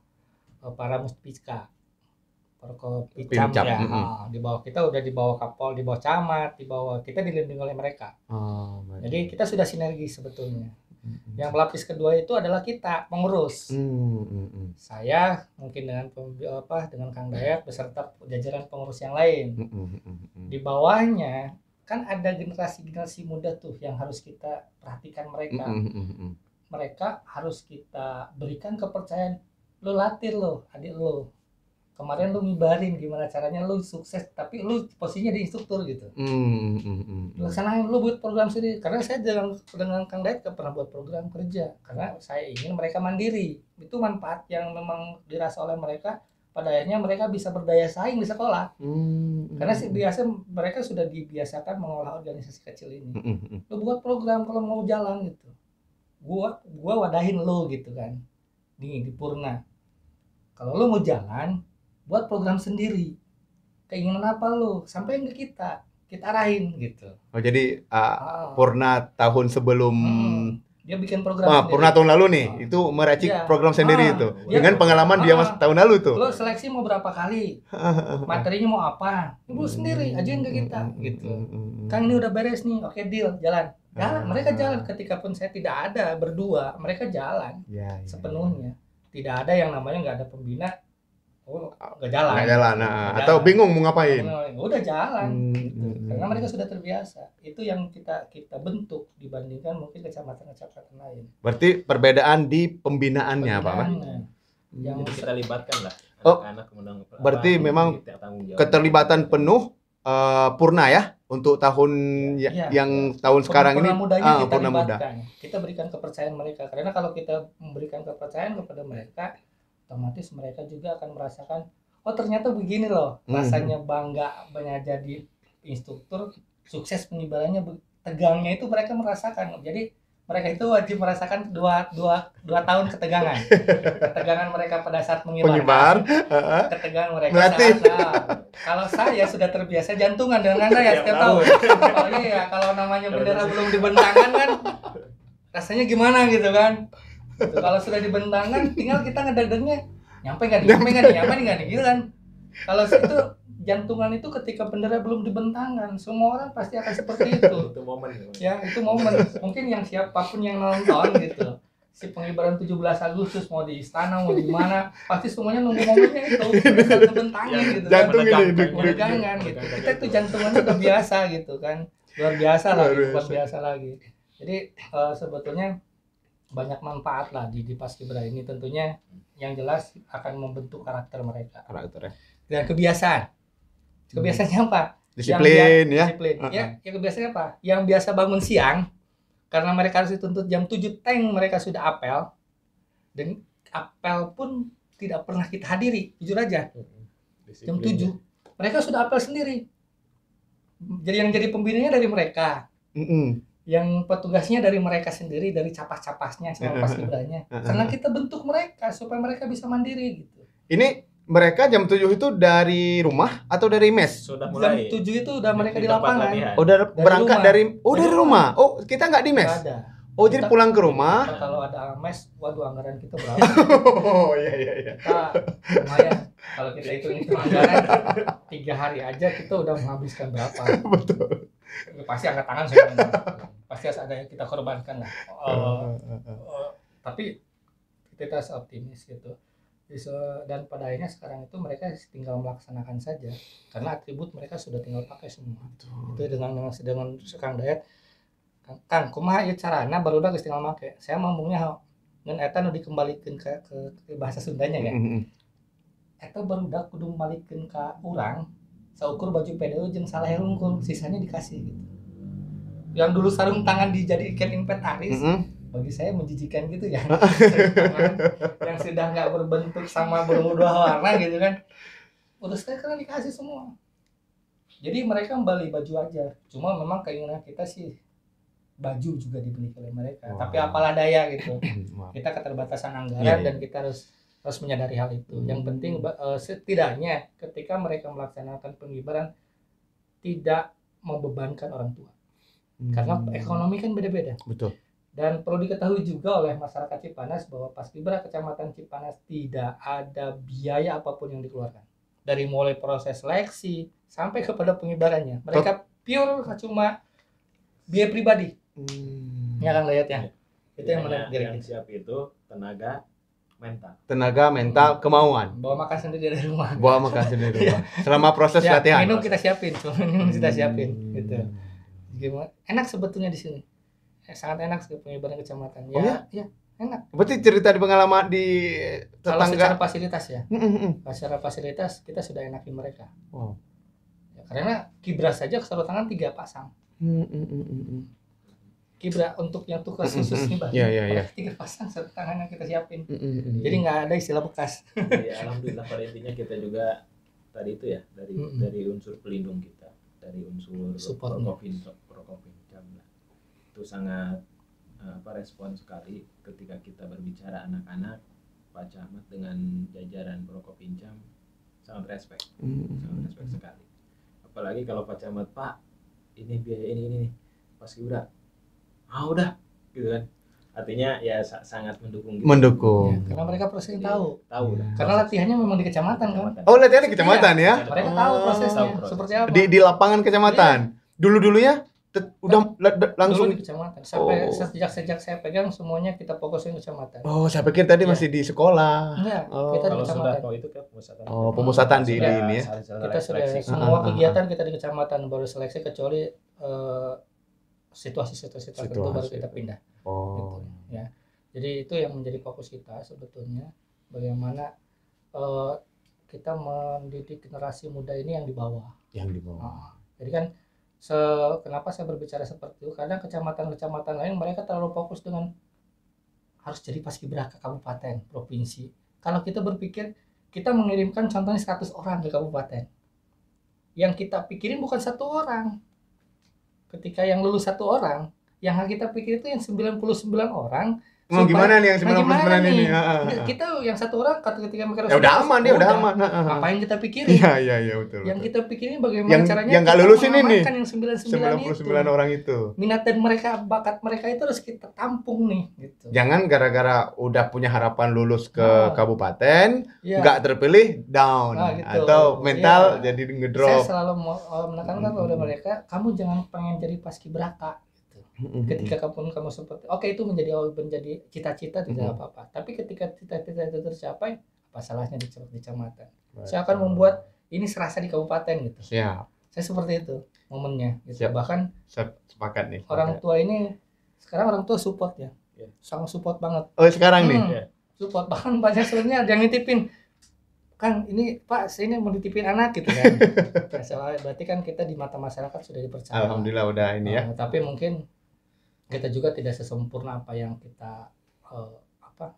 para muspika, Forkopimcap ya. Di bawah kita udah di bawah Kapol, di bawah camat, di bawah kita dilindungi oleh mereka. Jadi kita sudah sinergi sebetulnya. Yang pelapis kedua itu adalah kita pengurus. Saya mungkin dengan Kang Dayat beserta jajaran pengurus yang lain. Di bawahnya kan ada generasi muda tuh yang harus kita perhatikan mereka. Mereka harus kita berikan kepercayaan. Lu latih lo, adik lo. Kemarin lu ngibarin gimana caranya lu sukses, tapi lu posisinya di instruktur gitu. Laksanain lu buat program sendiri. Karena saya dengan Kang Dayat pernah buat program kerja. Karena saya ingin mereka mandiri. Itu manfaat yang memang dirasa oleh mereka. Pada akhirnya mereka bisa berdaya saing di sekolah. Karena biasa mereka sudah dibiasakan mengolah organisasi kecil ini. Lu buat program kalau mau jalan gitu. Gua wadahin lu gitu kan. Di Purna. Kalau lu mau jalan, buat program sendiri. Keinginan apa lu? Sampaikan ke kita arahin gitu. Oh jadi Purna tahun sebelum dia bikin program Purna tahun lalu nih itu meracik program sendiri itu dengan pengalaman dia tahun lalu tuh. Lu seleksi mau berapa kali? Materinya mau apa? Ibu sendiri ajuin ke kita gitu. Kang ini udah beres nih. Oke, deal, jalan. Mereka jalan ketika pun saya tidak ada berdua, mereka jalan sepenuhnya. Tidak ada yang namanya nggak ada pembina. Nggak jalan. Atau bingung mau ngapain? Udah jalan. Karena mereka sudah terbiasa. Itu yang kita bentuk dibandingkan mungkin kecamatan-kecamatan lain. Berarti perbedaan di pembinaannya Pak? Yang kita libatkan lah anak-anak. Berarti memang keterlibatan penuh Purna ya untuk tahun yang tahun sekarang ini. Purna muda. Kita berikan kepercayaan mereka. Karena kalau kita memberikan kepercayaan kepada mereka, otomatis mereka juga akan merasakan ternyata begini loh rasanya bangga jadi instruktur, sukses pengibarannya, tegangnya itu mereka merasakan. Jadi mereka itu wajib merasakan dua tahun ketegangan mereka pada saat mengibar, ketegangan mereka kalau saya sudah terbiasa jantungan dengan Anda setiap tahun. Kalau namanya bendera belum dibentangkan kan rasanya gimana gitu kan. Kalau sudah dibentangkan tinggal kita ngedeg-degnya nyampe nggak nih gitu kan. Kalau itu jantungan itu ketika bendera belum dibentangkan, semua orang pasti akan seperti itu. Itu momen ya, itu momen. Mungkin yang siapapun yang nonton gitu si pengibaran 17 Agustus mau di istana mau di mana pasti semuanya nunggu momennya itu ngebentangin gitu kan, Jantung ini menegangan gitu. Kita itu jantungannya udah biasa gitu kan, luar biasa lagi. Jadi sebetulnya banyak manfaat lah di Paskibra ini, tentunya yang jelas akan membentuk karakter mereka. Karakternya. Dan kebiasaannya apa? Disiplin ya. Disiplin. Ya, kebiasaannya apa? Yang biasa bangun siang karena mereka harus dituntut jam 7 mereka sudah apel. Dan apel pun tidak pernah kita hadiri, jujur aja. Jam 7 mereka sudah apel sendiri. Jadi yang jadi pembinanya dari mereka. Yang petugasnya dari mereka sendiri, dari capas-capasnya sama Paskibranya. Karena kita bentuk mereka supaya mereka bisa mandiri gitu. Ini mereka jam 7 itu dari rumah atau dari mes? Sudah mulai. Jam 7 itu udah mereka di lapangan. Oh, udah berangkat dari rumah. Oh, kita nggak di mes? Nggak ada. Oh, jadi pulang ke rumah. Kalau ada mes, waduh anggaran kita berapa? Oh, iya. Kita lumayan. Kalau kita hitung anggaran 3 hari aja kita udah menghabiskan berapa? Betul. Pasti angkat tangan semuanya. Pasti ada yang kita korbankan lah. Tapi kita harus optimis gitu. Dan pada akhirnya sekarang itu mereka tinggal melaksanakan saja karena atribut mereka sudah tinggal pakai semua. Itu dengan Kang Dayat, Kang kumaha ieu carana barudak geus tinggal make. Saya ngomongnya ngan eta nu dikembalikan ke bahasa Sundanya ya. Eta barudak kudu malikeun ka urang saukur baju PDU jeung salahe rungkul, sisanya dikasih gitu. Yang dulu sarung tangan dijadikan inventaris. Bagi saya menjijikan gitu ya. Yang sudah nggak berbentuk sama berubah warna gitu kan. Udah sekarang dikasih semua. Jadi mereka kembali baju aja. Cuma memang keinginan kita sih baju juga dibeli oleh mereka. Tapi apalah daya gitu. Kita keterbatasan anggaran dan kita harus menyadari hal itu. Yang penting setidaknya ketika mereka melaksanakan pengibaran tidak membebankan orang tua. Karena ekonomi kan beda-beda. Betul. Dan perlu diketahui juga oleh masyarakat Cipanas bahwa Paskibra Kecamatan Cipanas tidak ada biaya apapun yang dikeluarkan. Dari mulai proses seleksi sampai kepada pengibarannya. Mereka pure cuma biaya pribadi. Ya Kang Dayat ya. Itu yang menarik diri yang siap itu tenaga mental, kemauan. Bawa makan sendiri dari rumah. Selama proses latihan. Minum kita siapin, gitu. Gimana? Enak sebetulnya di sini. Sangat enak sih pengibaran kecamatan. Ya, enak. Berarti cerita di pengalaman di tetangga. Kalau secara fasilitas ya. Secara fasilitas kita sudah enakin mereka. Ya, karena kibra saja sarung tangan 3 pasang. Kibra untuk yang tugas khusus nih Bang. Iya. 3 pasang sarung tangan yang kita siapin. Jadi nggak ada istilah bekas. Ya, alhamdulillah pada intinya kita juga tadi itu ya dari unsur pelindung kita, dari unsur Prokopinjam itu sangat respon sekali ketika kita berbicara anak-anak. Pak Camat dengan jajaran Prokopinjam sangat respect sekali. Apalagi kalau Pak Camat, Pak ini biaya ini Paskibra, udah gitu kan, artinya ya sangat mendukung gitu. Ya, karena mereka prosesnya tahu karena latihannya memang di kecamatan kan. Latihannya di kecamatan ya. Mereka tahu prosesnya seperti apa di lapangan kecamatan. Dulunya udah langsung dulu di kecamatan. Sampai sejak saya pegang semuanya kita fokusin ke kecamatan. Saya pikir tadi masih di sekolah. Enggak, kita di kecamatan. Kalau itu kan pemusatan. Pemusatan di ini ya. Kita sudah semua kegiatan kita di kecamatan, baru seleksi kecuali situasi tertentu baru kita pindah. Gitu, ya. Jadi itu yang menjadi fokus kita sebetulnya, bagaimana kita mendidik generasi muda ini yang di bawah. Jadi kan kenapa saya berbicara seperti itu? Karena kecamatan-kecamatan lain mereka terlalu fokus dengan harus jadi paskibra ke kabupaten, provinsi. Kalau kita berpikir kita mengirimkan contohnya 100 orang ke kabupaten, yang kita pikirin bukan 1 orang. Ketika yang lulus 1 orang, yang kita pikir itu yang 99 orang. Gimana nih yang 99 ini? Kita yang 1 orang ketika mereka ya udah aman, dia udah aman. Ngapain kita pikirin? Iya betul. Yang kita pikirin bagaimana caranya yang enggak lulus ini nih. Yang 99 orang itu. Minat dan bakat mereka itu harus kita tampung nih gitu. Jangan gara-gara udah punya harapan lulus ke kabupaten, enggak terpilih down gitu. Atau mental jadi ngedrop. Saya selalu menekankan kepada mereka, kamu jangan pengen jadi paskibraka gitu. Ketika kamu seperti oke itu menjadi cita-cita tidak apa-apa. Tapi ketika cita-cita itu tercapai, apa salahnya di kecamatan? Saya akan membuat ini serasa di kabupaten gitu. Siap. Saya seperti itu momennya gitu. Siap. Bahkan Sepakat nih. orang tua ini sekarang orang tua support ya. Sangat support banget. Oh, sekarang nih. Support, bahkan banyak sebenarnya yang nitipin, Kang ini Pak saya ini mau ditipin anak gitu kan. Berarti kan kita di mata masyarakat sudah dipercaya. Alhamdulillah udah ini ya. Tapi mungkin kita juga tidak sesempurna apa yang kita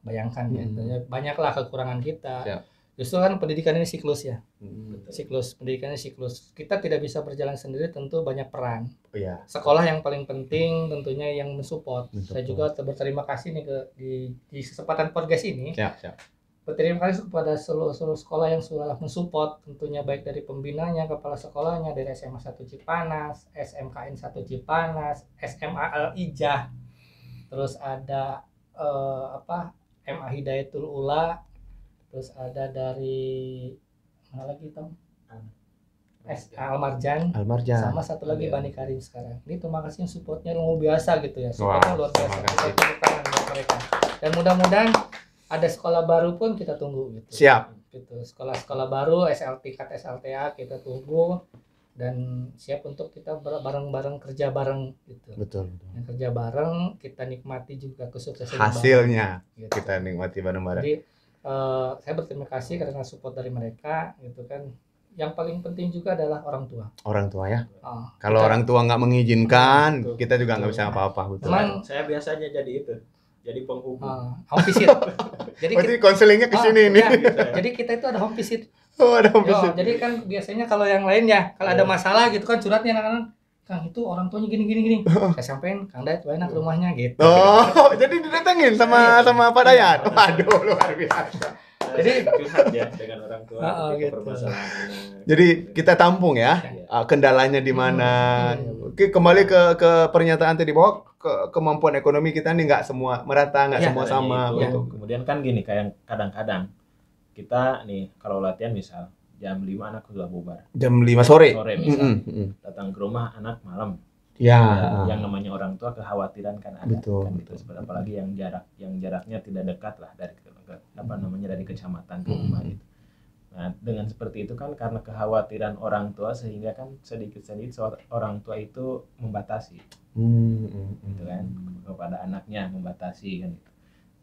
bayangkan ya. Banyaklah kekurangan kita. Siap. Justru kan pendidikan ini siklus ya. Pendidikannya siklus. Kita tidak bisa berjalan sendiri, tentu banyak peran. Oh, iya. Sekolah yang paling penting tentunya yang mensupport. Saya juga berterima kasih nih di kesempatan podcast ini. Siap. Berterima kasih kepada seluruh sekolah yang sudah mensupport, tentunya baik dari pembinanya, kepala sekolahnya, dari SMA 1 Cipanas, SMKN 1 Cipanas, SMA Al Ijah, terus ada MA Hidayatul Ula, terus ada dari mana lagi Tom? Almarjan, sama satu lagi Bani Karim sekarang. Ini terima kasih supportnya luar biasa gitu ya, supportnya luar biasa. Kita tepuk tangan buat mereka. Dan mudah-mudahan ada sekolah baru pun kita tunggu gitu. Siap. Gitu. Sekolah-sekolah baru tingkat SLTA kita tunggu dan siap untuk kita bareng-bareng kerja bareng gitu. Betul. Kerja bareng, kita nikmati juga kesuksesan hasilnya gitu. Kita nikmati bareng-bareng. Jadi saya berterima kasih karena support dari mereka gitu kan. Yang paling penting juga adalah orang tua. Orang tua ya. Kalau orang tua nggak mengizinkan, kita juga nggak bisa apa-apa. Betul. Saya biasanya jadi penghubung. Home visit. Jadi konselingnya ke sini nih. Ya, jadi kita itu ada home visit. Oh, ada home visit. Jadi kan biasanya kalau yang lain ya, kalau ada masalah gitu kan curhatnya anak-anak, Kang itu orang tuanya gini. Saya sampein, Kang Dayat enak rumahnya gitu. Oh, jadi didatengin sama Pak Dayat. Waduh, luar biasa. Jadi curhat ya dengan orang tua gitu. permasalahan. Jadi kita tampung ya, kendalanya di mana. Oke, kembali ke pernyataan tadi bahwa kemampuan ekonomi kita nih nggak semua merata, nggak semua sama. Betul. Kemudian kan gini, kayak kadang-kadang kita nih kalau latihan misal jam 5 anak sudah bubar. Jam 5 sore. Misal. Datang ke rumah anak malam. Ya. Yang namanya orang tua kekhawatiran kan ada. Betul. Kan gitu. Apalagi yang jaraknya tidak dekat lah dari kecamatan ke rumah gitu. Nah, dengan seperti itu kan karena kekhawatiran orang tua sehingga kan sedikit-sedikit orang tua itu membatasi. Gitu kan, kepada anaknya membatasi kan gitu.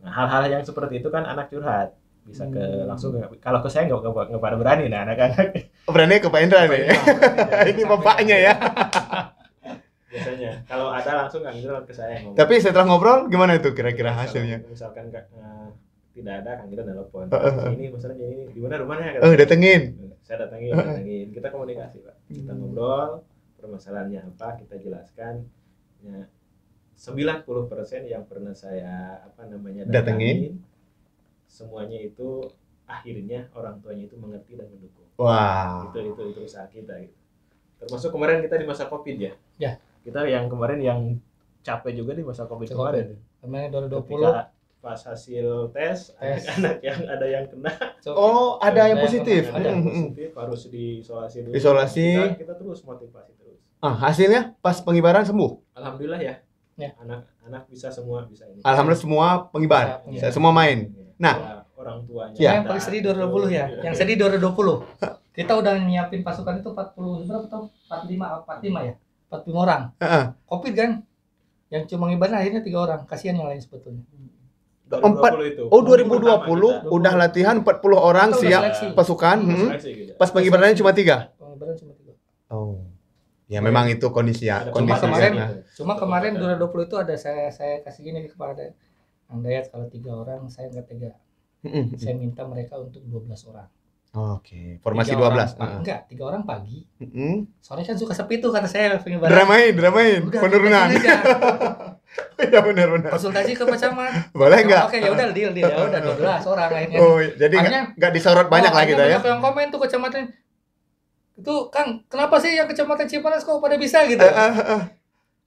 Nah, hal-hal yang seperti itu kan anak curhat bisa langsung kalau ke saya nggak pada berani anak-anak. Berani ke Pak Indra nih. Ini bapaknya ya. Biasanya kalau ada langsung Kang Indra ke saya ngomong. Tapi setelah ngobrol gimana itu kira-kira hasilnya? Misalkan tidak ada Kang Indra telepon. Ini masalahnya ini di mana rumahnya? Datengin. Saya datengin. Kita komunikasi, Pak. Kita ngobrol, permasalahannya apa, kita jelaskan. Ya, 90% yang pernah saya datengin, semuanya itu akhirnya orang tuanya itu mengerti dan mendukung. Wah. Itu usaha kita gitu. Termasuk kemarin kita di masa Covid ya. Ya. Kita yang kemarin yang capek juga di masa Covid kemarin. Kemarin 2020 ketika pas hasil tes anak yang ada yang kena. Ada yang positif. Ada yang positif harus diisolasi dulu. Kita terus motivasi terus. Hasilnya pas pengibaran sembuh. Alhamdulillah ya. Anak-anak semua bisa ini. Alhamdulillah semua pengibar. Semua main. Nah, orang tuanya. Yang paling sedih 2020 ya. Yang sedih 2020. Kita udah nyiapin pasukan itu 40 berapa tahun? 45 ya. 45 orang. Covid kan. Yang cuma ngibaran akhirnya 3 orang. Kasihan yang lain sebetulnya. 2020 udah latihan 40 orang siap pasukan. Pas pengibarannya cuma 3. Pengibaran cuma 3. Oh. Ya memang itu kondisi Cuma kemarin 2020 itu ada saya kasih gini kepada Kang Dayat, kalau 3 orang saya nggak tega. Saya minta mereka untuk 12 orang. Oke, formasi 12. Enggak, 3 orang pagi. Sore kan suka sepi tuh kata saya pengibaran. Dramain, penurunan. Ya benar. Konsultasi ke Pak Camat. Boleh enggak? Oke, ya udah deal ya udah 12 orang akhirnya. Oh, jadi enggak disorot banyak lah kita ya. Yang komen tuh kecamatan itu Kang, kenapa sih yang kecamatan Cipanas kok pada bisa gitu?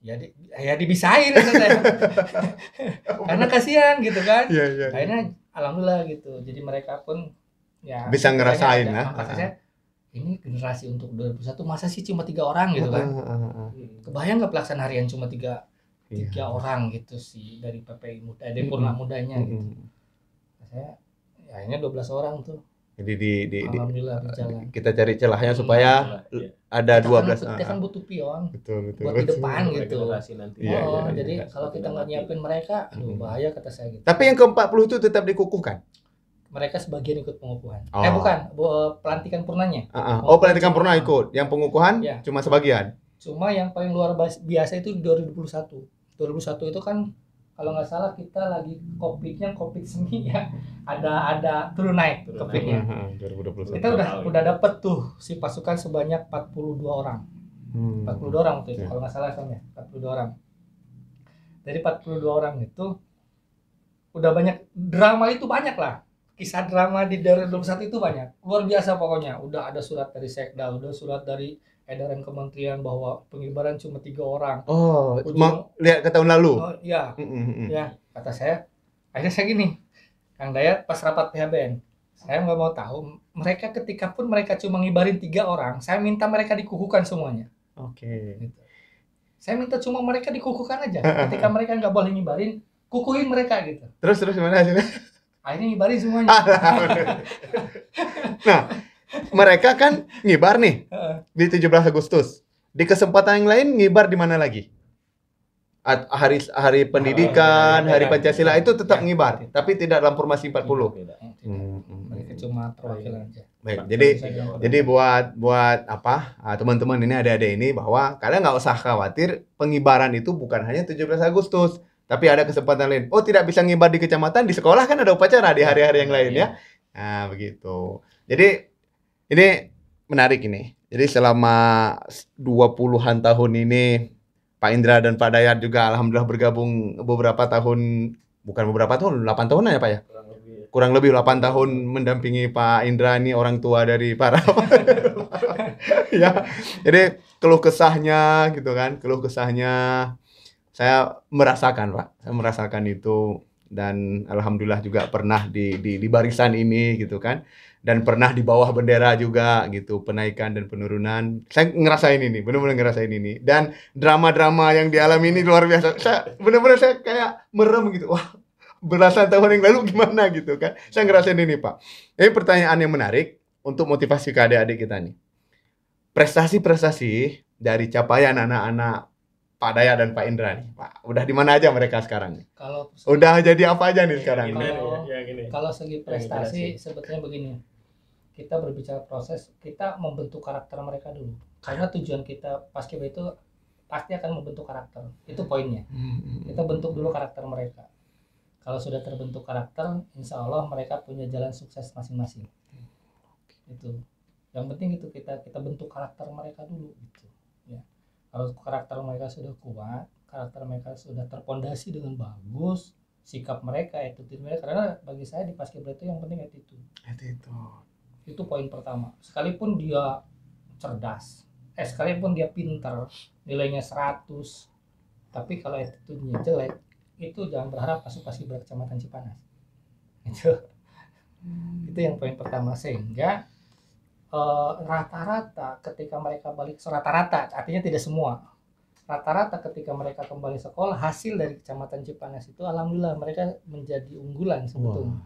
Ya dibisain katanya. Karena kasihan gitu kan. Iya. Akhirnya alhamdulillah gitu. Jadi mereka pun ya bisa ngerasain ya. Ini generasi untuk 2021 masa sih cuma 3 orang gitu kan. Kebayang nggak pelaksanaan harian cuma 3 3 orang gitu sih dari PPI Muda, dari Purna Mudanya gitu. Saya ya, akhirnya 12 orang tuh. Jadi Alhamdulillah berjalan. kita cari celahnya supaya ada 12. Kita kan butuh pion Betul. buat di depan gitu. Nanti. Jadi kalau kita nggak nyiapin mereka, aduh bahaya kata saya gitu. Tapi yang ke-40 itu tetap dikukuhkan. Mereka sebagian ikut pengukuhan. Oh. Bukan, pelantikan purnanya. Pelantikan purna ikut. Yang pengukuhan cuma sebagian. Cuma yang paling luar biasa itu di 2021. 2021 itu kan kalau nggak salah kita lagi COVID semi ya. Ada turun naik COVID-nya. 2021. Kita udah dapet tuh si pasukan sebanyak 42 orang. 42 orang waktu itu kalau nggak salah soalnya 42 orang. Dari 42 orang itu udah banyak drama, itu banyak lah. Kisah drama di 2021 itu banyak. Luar biasa pokoknya. Udah ada surat dari Sekda, udah surat dari edaran kementerian bahwa pengibaran cuma 3 orang. Lihat ke tahun lalu. Ya, kata saya. Akhirnya saya gini, Kang Dayat pas rapat PHBN, saya nggak mau tahu. Mereka ketika pun mereka cuma ngibarin 3 orang, saya minta mereka dikukuhkan semuanya. Gitu. Saya minta cuma mereka dikukuhkan aja. Ketika mereka nggak boleh ngibarin, kukuhin mereka gitu. Terus gimana hasilnya? Akhirnya ngibarin semuanya. Nah, mereka kan ngibar nih di 17 Agustus. Di kesempatan yang lain ngibar di mana lagi? Hari pendidikan, hari Pancasila itu tetap ngibar, tapi tidak dalam formasi 40. Mereka cuma perwakilan aja. Baik, jadi buat apa teman-teman ini, adik-adik ini, bahwa kalian nggak usah khawatir, pengibaran itu bukan hanya 17 Agustus, tapi ada kesempatan lain. Oh, tidak bisa ngibar di kecamatan, di sekolah kan ada upacara di hari-hari yang lain ya. Nah, begitu. Jadi ini menarik ini. Jadi selama 20-an tahun ini Pak Indra dan Pak Dayat juga alhamdulillah bergabung beberapa tahun, bukan beberapa tahun, 8 tahunan ya Pak ya? Kurang lebih 8 tahun mendampingi Pak Indra, ini orang tua dari para ya. Jadi keluh kesahnya gitu kan, saya merasakan Pak, saya merasakan itu, dan alhamdulillah juga pernah di barisan ini gitu kan, dan pernah di bawah bendera juga gitu, penaikan dan penurunan. Saya ngerasain ini, benar-benar ngerasain ini, dan drama-drama yang dialami ini luar biasa. Saya benar-benar kayak merem gitu, wah belasan tahun yang lalu gimana gitu kan. Saya ngerasain ini Pak. Ini pertanyaan yang menarik untuk motivasi ke adik-adik kita nih. Prestasi-prestasi dari capaian anak-anak Pak Dayat dan Pak Indra nih, Pak, udah di mana aja mereka sekarang nih? Udah jadi apa aja nih sekarang? Kalau segi prestasi sebetulnya begini, kita berbicara proses, kita membentuk karakter mereka dulu. Karena tujuan kita paskibra itu pasti akan membentuk karakter, itu poinnya. Kita bentuk dulu karakter mereka. Kalau sudah terbentuk karakter, insya Allah mereka punya jalan sukses masing-masing. Itu. Yang penting itu kita bentuk karakter mereka dulu gitu. Ya. Kalau karakter mereka sudah kuat, karakter mereka sudah terpondasi dengan bagus, sikap mereka, attitude mereka, karena bagi saya di paskibra itu yang penting attitude. Itu poin pertama. Sekalipun dia cerdas, sekalipun dia pintar, nilainya 100, tapi kalau attitude-nya jelek, itu jangan berharap masuk paskibra Kecamatan Cipanas. Itu yang poin pertama. Sehingga rata-rata ketika mereka balik, rata-rata artinya tidak semua, rata-rata ketika mereka kembali sekolah, hasil dari Kecamatan Cipanas itu alhamdulillah mereka menjadi unggulan sebetulnya.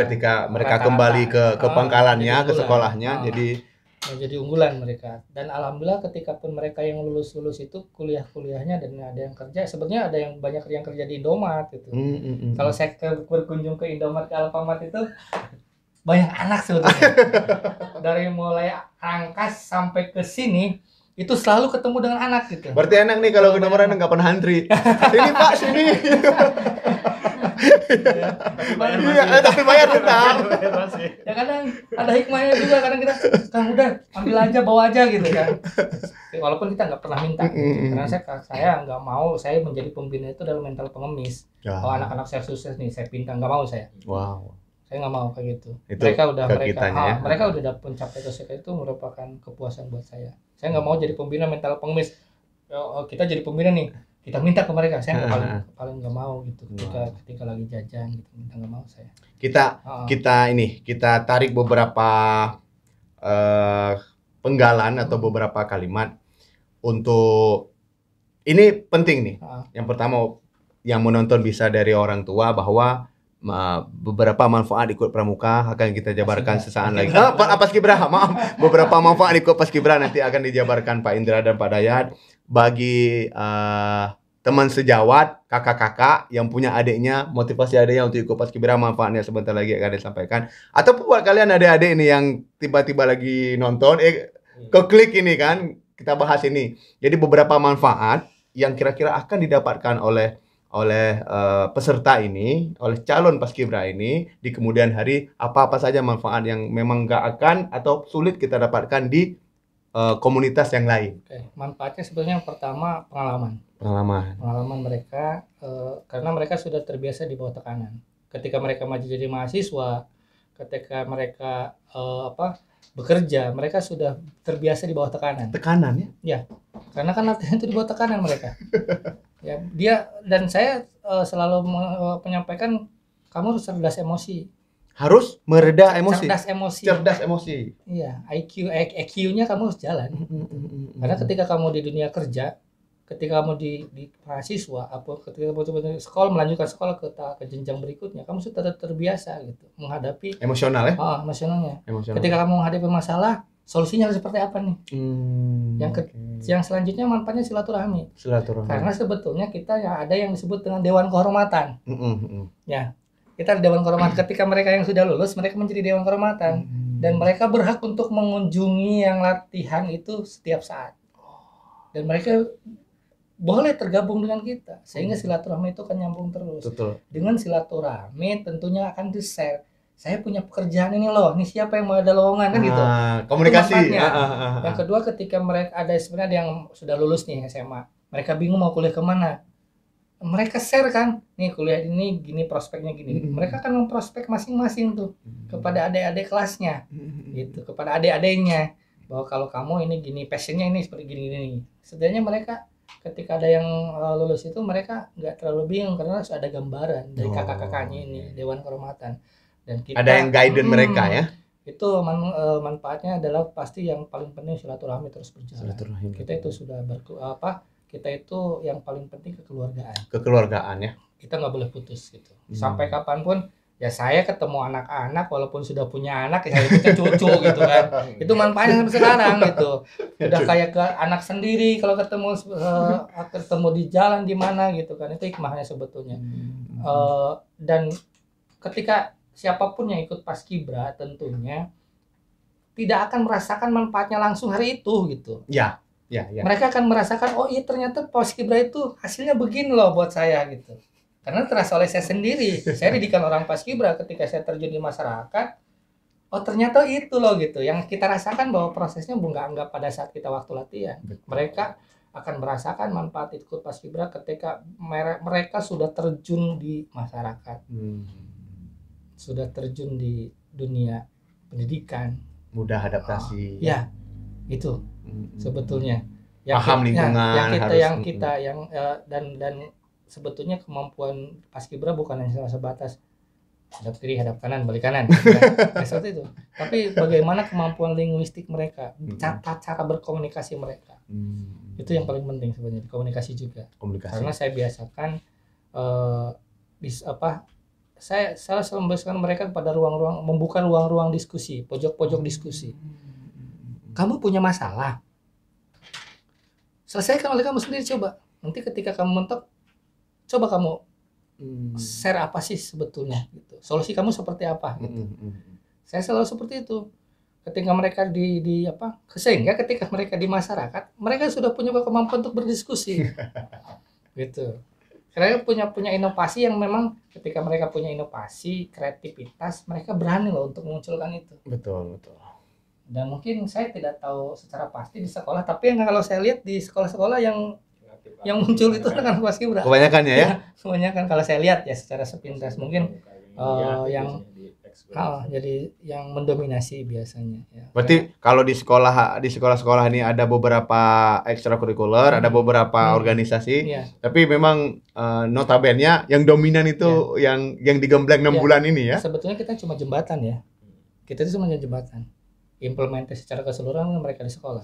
Ketika mereka kembali ke pangkalannya, ke sekolahnya, jadi unggulan mereka. Dan alhamdulillah ketika pun mereka yang lulus itu kuliahnya, dan ada yang kerja, sebenarnya ada yang banyak yang kerja di Indomaret gitu. Kalau saya berkunjung ke Indomaret, ke Alfamart itu banyak anak sebetulnya. Dari mulai Rangkas sampai ke sini itu selalu ketemu dengan anak gitu. Berarti enak nih kalau ke Indomaret nggak pernah antri. Sini Pak, sini. Tapi bayar tetap. Ya kadang ada hikmahnya juga, kadang kita udah ambil aja, bawa aja gitu kan. Walaupun kita nggak pernah minta gitu. Karena saya nggak mau saya menjadi pembina itu dalam mental pengemis. Kalau anak-anak saya sukses nih saya pinta, nggak mau saya. Saya nggak mau kayak gitu. Mereka udah mencapai kesuksesan, itu merupakan kepuasan buat saya. Saya nggak mau jadi pembina mental pengemis. Kita jadi pembina nih, kita minta ke mereka. Saya paling nggak mau gitu. Ketika lagi jajan gitu, nggak mau saya. Kita tarik beberapa penggalan atau beberapa kalimat untuk Ini penting nih. Ah. Yang pertama yang menonton bisa dari orang tua bahwa beberapa manfaat ikut pramuka akan kita jabarkan sesaat lagi. Paskibra, maaf. Beberapa manfaat ikut paskibra nanti akan dijabarkan Pak Indra dan Pak Dayat bagi teman sejawat, kakak-kakak yang punya adiknya, motivasi adiknya untuk ikut paskibra, manfaatnya sebentar lagi akan disampaikan. Atau buat kalian adik-adik ini yang tiba-tiba lagi nonton, keklik ini kan, kita bahas ini. Jadi beberapa manfaat yang kira-kira akan didapatkan oleh peserta ini, oleh calon paskibra ini di kemudian hari, apa-apa saja manfaat yang memang nggak akan atau sulit kita dapatkan di komunitas yang lain. Oke. Manfaatnya sebenarnya yang pertama pengalaman mereka, karena mereka sudah terbiasa di bawah tekanan. Ketika mereka maju jadi mahasiswa, ketika mereka bekerja, mereka sudah terbiasa di bawah tekanan. Tekanan ya? Ya, karena kan latihan itu di bawah tekanan mereka. Ya, dia dan saya selalu menyampaikan kamu harus cerdas emosi. Harus mereda emosi. Cerdas emosi. Iya, IQ-nya kamu harus jalan. Karena ketika kamu di dunia kerja, ketika kamu di mahasiswa, ketika kamu sekolah melanjutkan sekolah ke jenjang berikutnya, kamu sudah terbiasa gitu menghadapi emosional ya. Emosionalnya. Ketika kamu menghadapi masalah, solusinya harus seperti apa nih? Yang selanjutnya manfaatnya silaturahmi. Karena sebetulnya kita ada yang disebut dengan dewan kehormatan. Ya, kita ada dewan kehormatan. Ketika mereka yang sudah lulus, mereka menjadi dewan kehormatan dan mereka berhak untuk mengunjungi yang latihan itu setiap saat. Dan mereka boleh tergabung dengan kita sehingga silaturahmi itu kan nyambung terus. Betul. Dengan silaturahmi tentunya akan di-share. Saya punya pekerjaan ini loh, ini siapa yang mau ada lowongan kan gitu. Komunikasi. Yang kedua ketika mereka ada sebenarnya yang sudah lulus nih SMA, mereka bingung mau kuliah kemana. Mereka share kan, nih kuliah ini gini prospeknya gini. Mereka akan memprospek masing-masing tuh kepada adik-adik kelasnya, gitu, kepada adik-adiknya bahwa kalau kamu ini gini, passionnya ini seperti gini-gini. Sebenarnya mereka ketika ada yang lulus itu mereka nggak terlalu bingung karena sudah ada gambaran dari kakak-kakaknya ini dewan kehormatan dan kita ada yang guide mereka ya. Itu manfaatnya adalah pasti yang paling penting silaturahmi terus berjalan. Kita itu sudah kita itu yang paling penting kekeluargaan ya. Kita nggak boleh putus gitu. Sampai kapanpun ya saya ketemu anak-anak walaupun sudah punya anak ya kita cucu gitu kan. Itu manfaatnya sampai sekarang gitu. Udah kayak ke anak sendiri kalau ketemu di jalan di mana gitu kan. Itu hikmahnya sebetulnya. Dan ketika siapapun yang ikut paskibra tentunya tidak akan merasakan manfaatnya langsung hari itu gitu. Ya. Mereka akan merasakan oh iya ternyata paskibra itu hasilnya begini loh buat saya gitu. Karena terasa oleh saya sendiri. Saya didikan orang paskibra ketika saya terjun di masyarakat. Oh ternyata itu loh gitu. Yang kita rasakan bahwa prosesnya nggak pada saat kita waktu latihan. Betul. Mereka akan merasakan manfaat ikut paskibra ketika mereka sudah terjun di masyarakat. Sudah terjun di dunia pendidikan. Mudah adaptasi. Ya, itu sebetulnya. Paham lingkungan. Dan sebetulnya kemampuan paskibra bukan hanya sebatas hadap kiri, hadap kanan, balik kanan. Seperti itu. Tapi bagaimana kemampuan linguistik mereka, cara berkomunikasi mereka. Itu yang paling penting sebenarnya, komunikasi juga. Karena saya biasakan saya selalu membiasakan mereka pada membuka ruang-ruang diskusi, pojok-pojok diskusi. Kamu punya masalah, selesaikan oleh kamu sendiri coba. Nanti ketika kamu mentok, coba kamu share apa sih sebetulnya gitu. Solusi kamu seperti apa gitu. Saya selalu seperti itu. Ketika mereka sehingga ketika mereka di masyarakat, mereka sudah punya kemampuan untuk berdiskusi. Gitu. Mereka punya inovasi yang memang ketika mereka punya inovasi, kreativitas, mereka berani loh untuk memunculkan itu. Betul. Dan mungkin saya tidak tahu secara pasti di sekolah, tapi yang kalau saya lihat di sekolah-sekolah yang muncul itu kan paskibra. Kebanyakan ya? Kebanyakan kalau saya lihat ya secara sepintas mungkin jadi yang mendominasi biasanya. Ya. Berarti kalau di sekolah-sekolah ini ada beberapa ekstrakurikuler, ada beberapa organisasi, tapi memang notabene yang dominan itu yang digembleng 6 bulan ini ya. Sebetulnya kita cuma jembatan ya. Kita itu cuma jembatan. Implementasi secara keseluruhan mereka di sekolah.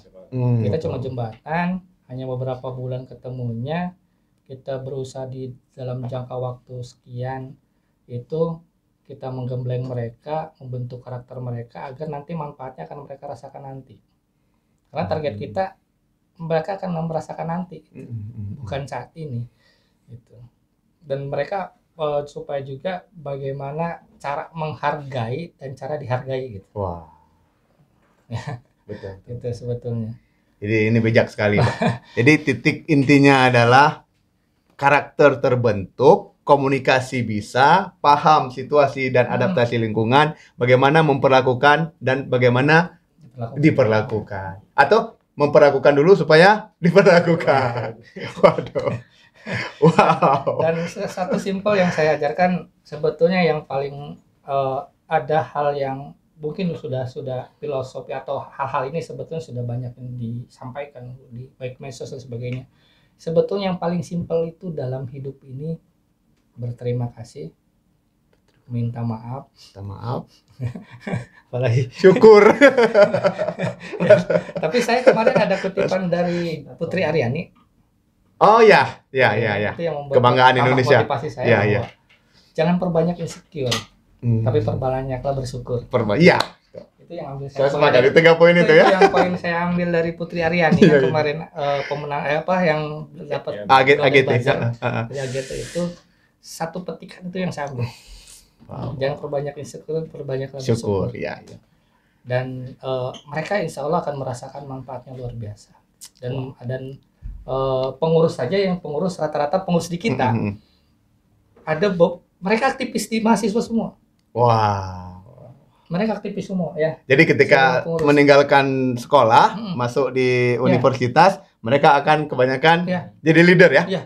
Kita cuma jembatan. hanya beberapa bulan ketemunya, kita berusaha di dalam jangka waktu sekian itu kita menggembleng mereka, membentuk karakter mereka agar nanti manfaatnya akan mereka rasakan nanti. Karena target kita mereka akan merasakan nanti, bukan saat ini. Gitu. Dan mereka supaya juga bagaimana cara menghargai dan cara dihargai gitu. Wah. Betul. Itu sebetulnya. Jadi ini bijak sekali, Pak. Jadi titik intinya adalah karakter terbentuk, komunikasi bisa, paham situasi dan adaptasi lingkungan, bagaimana memperlakukan dan bagaimana diperlakukan. Atau memperlakukan dulu supaya diperlakukan. Waduh. Wow. Dan satu simpel yang saya ajarkan sebetulnya yang paling ada hal yang mungkin sudah filosofi atau hal-hal ini sebetulnya sudah banyak yang disampaikan di baik medsos dan sebagainya. Sebetulnya yang paling simpel itu dalam hidup ini berterima kasih, minta maaf, apalagi syukur. Ya, tapi saya kemarin ada kutipan dari Putri Aryani. Oh ya. Itu yang membuat Kebanggaan Indonesia. Motivasi saya bahwa jangan perbanyak insecure, tapi perbanyaklah bersyukur. Iya. Itu yang ambil saya sepakat di 3 poin itu ya. Yang poin saya ambil dari Putri Aryani yang kemarin pemenang yang dapat AGT itu satu petikan itu yang saya ambil. Wow. Jangan perbanyak insecure, perbanyaklah syukur. bersyukur. Ya. Dan mereka insya Allah akan merasakan manfaatnya luar biasa. Dan pengurus saja yang pengurus rata-rata pengurus di kita ada mereka aktivis di mahasiswa semua. Wah. Mereka aktivis semua ya. Jadi ketika meninggalkan sekolah, masuk di universitas, mereka akan kebanyakan jadi leader ya. Iya.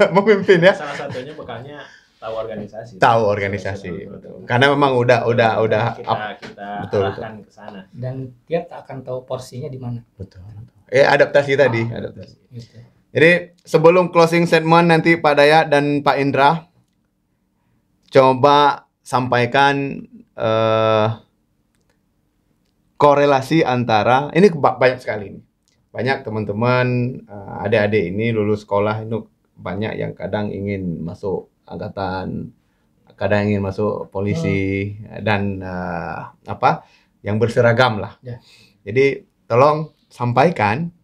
Memimpin ya. Salah satunya bekalnya tahu organisasi. Betul. Karena memang udah kita arahkan ke sana. Dan dia akan tahu porsinya di mana. Betul. Adaptasi tadi. Gitu. Jadi sebelum closing statement nanti Pak Dayat dan Pak Indra coba sampaikan korelasi antara ini banyak sekali nih. Banyak teman-teman adik-adik ini lulus sekolah itu banyak yang kadang ingin masuk angkatan, kadang ingin masuk polisi dan yang berseragam lah. Ya. Jadi tolong sampaikan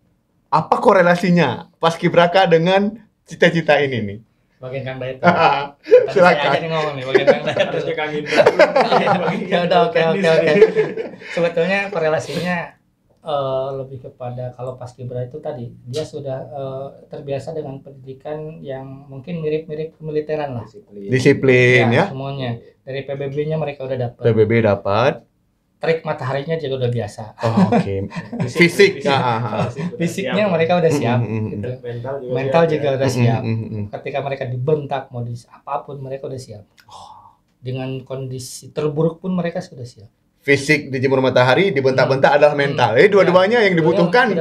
apa korelasinya Paskibraka dengan cita-cita ini nih. Bagian Kang Dayat. Silakan. Saya aja ngomong nih bagian Kang Dayat. Harusnya Kang Indra. Ya udah oke. Sebetulnya korelasinya lebih kepada kalau Paskibra itu tadi dia sudah terbiasa dengan pendidikan yang mungkin mirip-mirip kemiliteran lah. Disiplin ya. Semuanya. Dari PBB-nya mereka udah dapat. PBB dapat. Trik mataharinya juga udah biasa. Oh, oke. Fisik. Fisiknya mereka udah siap. Gitu. Mental juga udah siap. Ketika mereka dibentak mau apapun mereka udah siap. Dengan kondisi terburuk pun mereka sudah siap. Fisik dijemur matahari, dibentak-bentak adalah mental. Dua-duanya yang dibutuhkan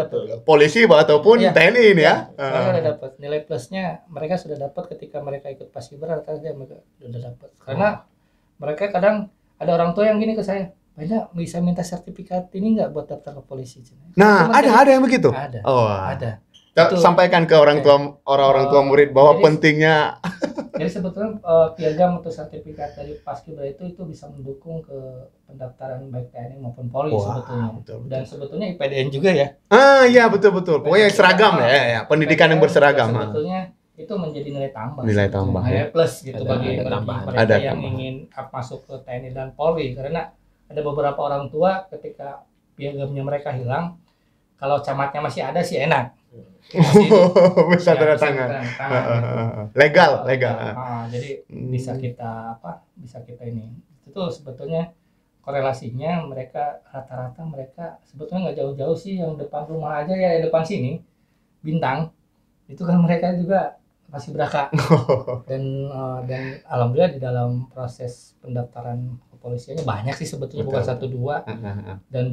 polisi ataupun TNI ini ya. Mereka udah dapat nilai plusnya, mereka sudah dapat ketika mereka ikut Paskibra rata-rata mereka sudah dapat. Karena mereka kadang ada orang tua yang gini ke saya, banyak bisa minta sertifikat ini nggak buat daftar ke polisi. Nah, ada yang begitu. Ada. Oh, ada. Sampaikan ke orang tua murid bahwa pentingnya. Jadi sebetulnya piagam atau sertifikat dari Paskibra itu bisa mendukung ke pendaftaran baik TNI maupun Polri sebetulnya. Betul. Dan sebetulnya IPDN juga ya. Iya betul. Pokoknya seragam ya, pendidikan yang berseragam. Sebetulnya itu menjadi nilai tambah. Nilai tambah. Nilai plus gitu bagi mereka yang ingin masuk ke TNI dan Polri karena ada beberapa orang tua ketika piagamnya mereka hilang, kalau camatnya masih ada sih enak. Bisa tanda tangan. Legal. Jadi bisa kita ini. Itu sebetulnya korelasinya mereka rata-rata mereka sebetulnya nggak jauh-jauh sih yang depan rumah aja ya depan sini Bintang itu kan mereka juga Paskibraka dan alhamdulillah di dalam proses pendaftaran kepolisiannya banyak sih sebetulnya. Bukan 1-2 dan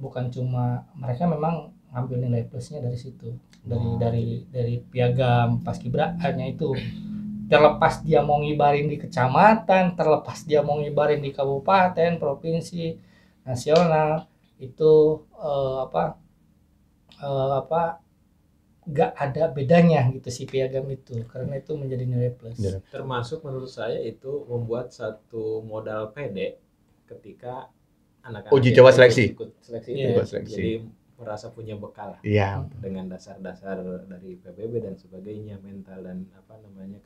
bukan cuma mereka memang ngambil nilai plusnya dari situ dari piagam Paskibraka-nya itu terlepas dia mau ngibarin di kecamatan, terlepas dia mau ngibarin di kabupaten, provinsi, nasional itu nggak ada bedanya gitu si piagam itu, karena itu menjadi nilai plus. Termasuk menurut saya itu membuat satu modal pede ketika anak-anak Uji coba seleksi. ikut seleksi Iya. itu, Seleksi. jadi merasa punya bekal lah Iya. dengan dasar-dasar dari PBB dan sebagainya, mental dan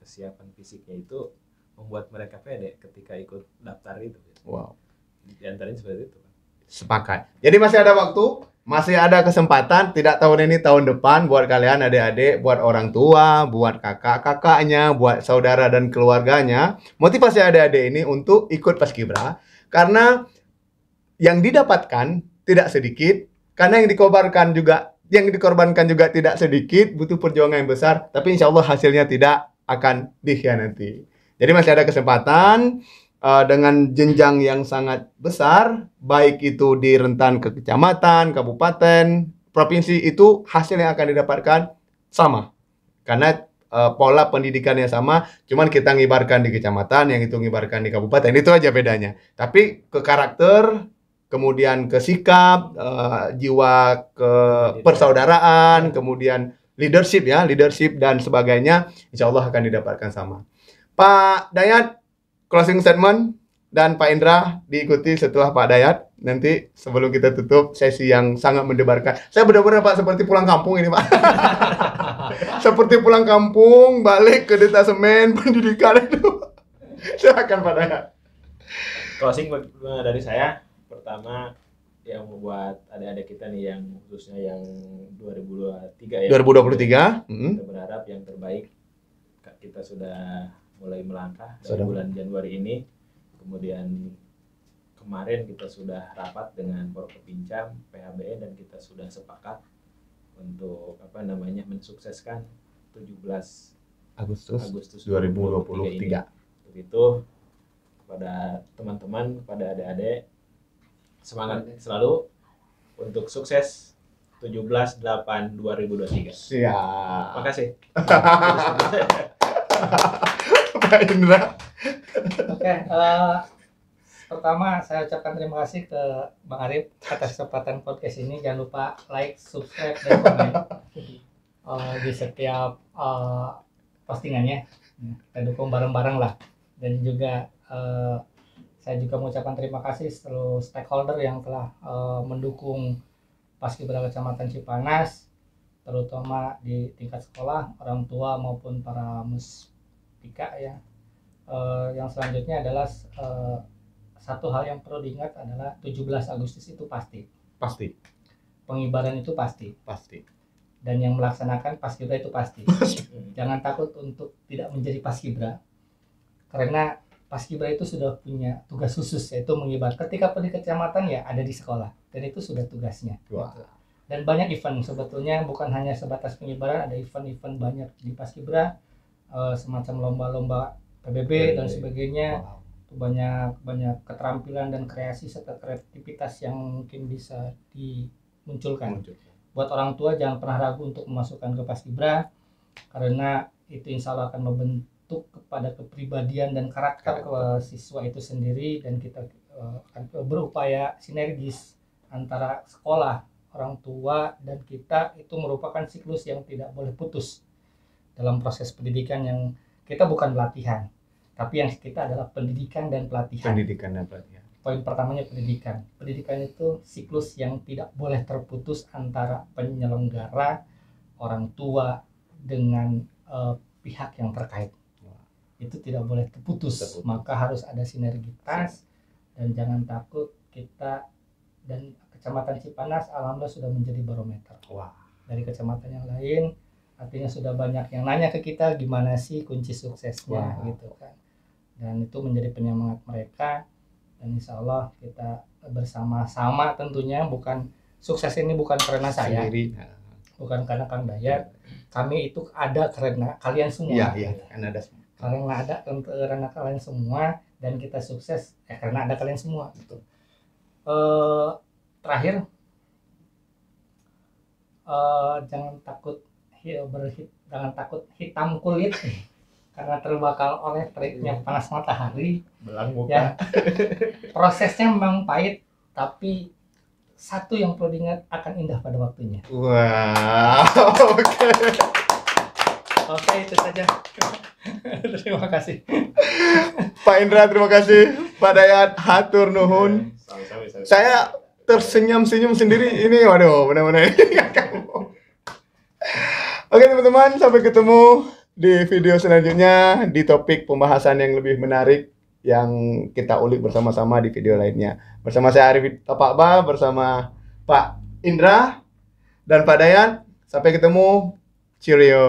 kesiapan fisiknya itu membuat mereka pede ketika ikut daftar itu. Wow. Di antaranya seperti itu. Sepakat. Jadi masih ada waktu, masih ada kesempatan, tidak tahun ini, tahun depan, buat kalian adik-adik, buat orang tua, buat kakak-kakaknya, buat saudara dan keluarganya, motivasi adik-adik ini untuk ikut Paskibra, karena yang didapatkan tidak sedikit, karena yang dikorbankan juga tidak sedikit, butuh perjuangan yang besar, tapi insya Allah hasilnya tidak akan dikhianati. Jadi masih ada kesempatan dengan jenjang yang sangat besar, baik itu di rentan ke kecamatan, kabupaten, provinsi, itu hasil yang akan didapatkan sama. Karena pola pendidikannya sama, cuman kita ngibarkan di kecamatan, yang itu ngibarkan di kabupaten, itu aja bedanya. Tapi ke karakter, kemudian ke sikap, jiwa ke persaudaraan, kemudian leadership dan sebagainya, insya Allah akan didapatkan sama. Pak Dayat, closing statement, dan Pak Indra diikuti setelah Pak Dayat. Nanti sebelum kita tutup sesi yang sangat mendebarkan. Saya benar-benar Pak seperti pulang kampung ini Pak. Seperti pulang kampung, balik ke detasemen pendidikan itu. Silakan Pak Dayat. Closing dari saya, pertama yang membuat adik-adik kita nih, yang khususnya yang 2023 ya. 2023. Kita berharap yang terbaik. Kita sudah mulai melangkah dari bulan Januari ini. Kemudian kemarin kita sudah rapat dengan Forkopimcam, PHBE, dan kita sudah sepakat untuk mensukseskan 17 Agustus 2023. Untuk itu kepada teman-teman, kepada adik-adik, semangat selalu untuk sukses 17/8/2023. Siap. Makasih. Pak Indra. Oke, pertama saya ucapkan terima kasih ke Bang Arif atas kesempatan podcast ini. Jangan lupa like, subscribe, dan komen di setiap postingannya. Kita dukung bareng-bareng lah. Dan juga saya juga mengucapkan terima kasih seluruh stakeholder yang telah mendukung Paskibra Kecamatan Cipanas, terutama di tingkat sekolah, orang tua maupun para muspika ya. Yang selanjutnya adalah satu hal yang perlu diingat adalah 17 Agustus itu pasti. Pengibaran itu pasti. Dan yang melaksanakan Paskibra itu pasti. Jangan takut untuk tidak menjadi Paskibra, karena Paskibra itu sudah punya tugas khusus, yaitu mengibar. Ketika di kecamatan ya ada di sekolah, dan itu sudah tugasnya. Wah. Dan banyak event sebetulnya, bukan hanya sebatas pengibaran, ada event-event banyak di Paskibra, semacam lomba-lomba PBB dan sebagainya. Wow. Banyak keterampilan dan kreasi serta kreativitas yang mungkin bisa dimunculkan. Buat orang tua jangan pernah ragu untuk memasukkan ke Paskibra, karena itu insya Allah akan membentuk kepada kepribadian dan karakter siswa itu sendiri. Dan kita akan berupaya sinergis antara sekolah, orang tua, dan kita. Itu merupakan siklus yang tidak boleh putus dalam proses pendidikan, yang kita bukan pelatihan, tapi yang kita adalah pendidikan dan pelatihan. Poin pertamanya pendidikan. Pendidikan itu siklus yang tidak boleh terputus antara penyelenggara, orang tua, dengan pihak yang terkait. Itu tidak boleh terputus. Maka harus ada sinergitas, dan jangan takut. Kita dan Kecamatan Cipanas alhamdulillah sudah menjadi barometer. Dari kecamatan yang lain, artinya sudah banyak yang nanya ke kita gimana sih kunci suksesnya gitu kan. Dan itu menjadi penyemangat mereka. Dan insya Allah kita bersama-sama tentunya, bukan sukses ini bukan karena saya sendiri, bukan karena Kang Dayat. Kami itu ada karena kalian semua. Karena kalian semua, dan kita sukses karena ada kalian semua. Terakhir, jangan takut hitam kulit karena terbakar oleh teriknya panas matahari. Belang muka. Ya, prosesnya memang pahit, tapi satu yang perlu diingat, akan indah pada waktunya. Wow, oke. Oke, itu saja. Terima kasih. Pak Indra, terima kasih. Pak Dayat, hatur nuhun. Sama-sama. Saya tersenyum-senyum sendiri ini, waduh, benar-benar. Oke teman-teman, sampai ketemu di video selanjutnya di topik pembahasan yang lebih menarik yang kita ulik bersama-sama di video lainnya. Bersama saya Arif Tapakba, bersama Pak Indra dan Pak Dayat. Sampai ketemu. Cheerio.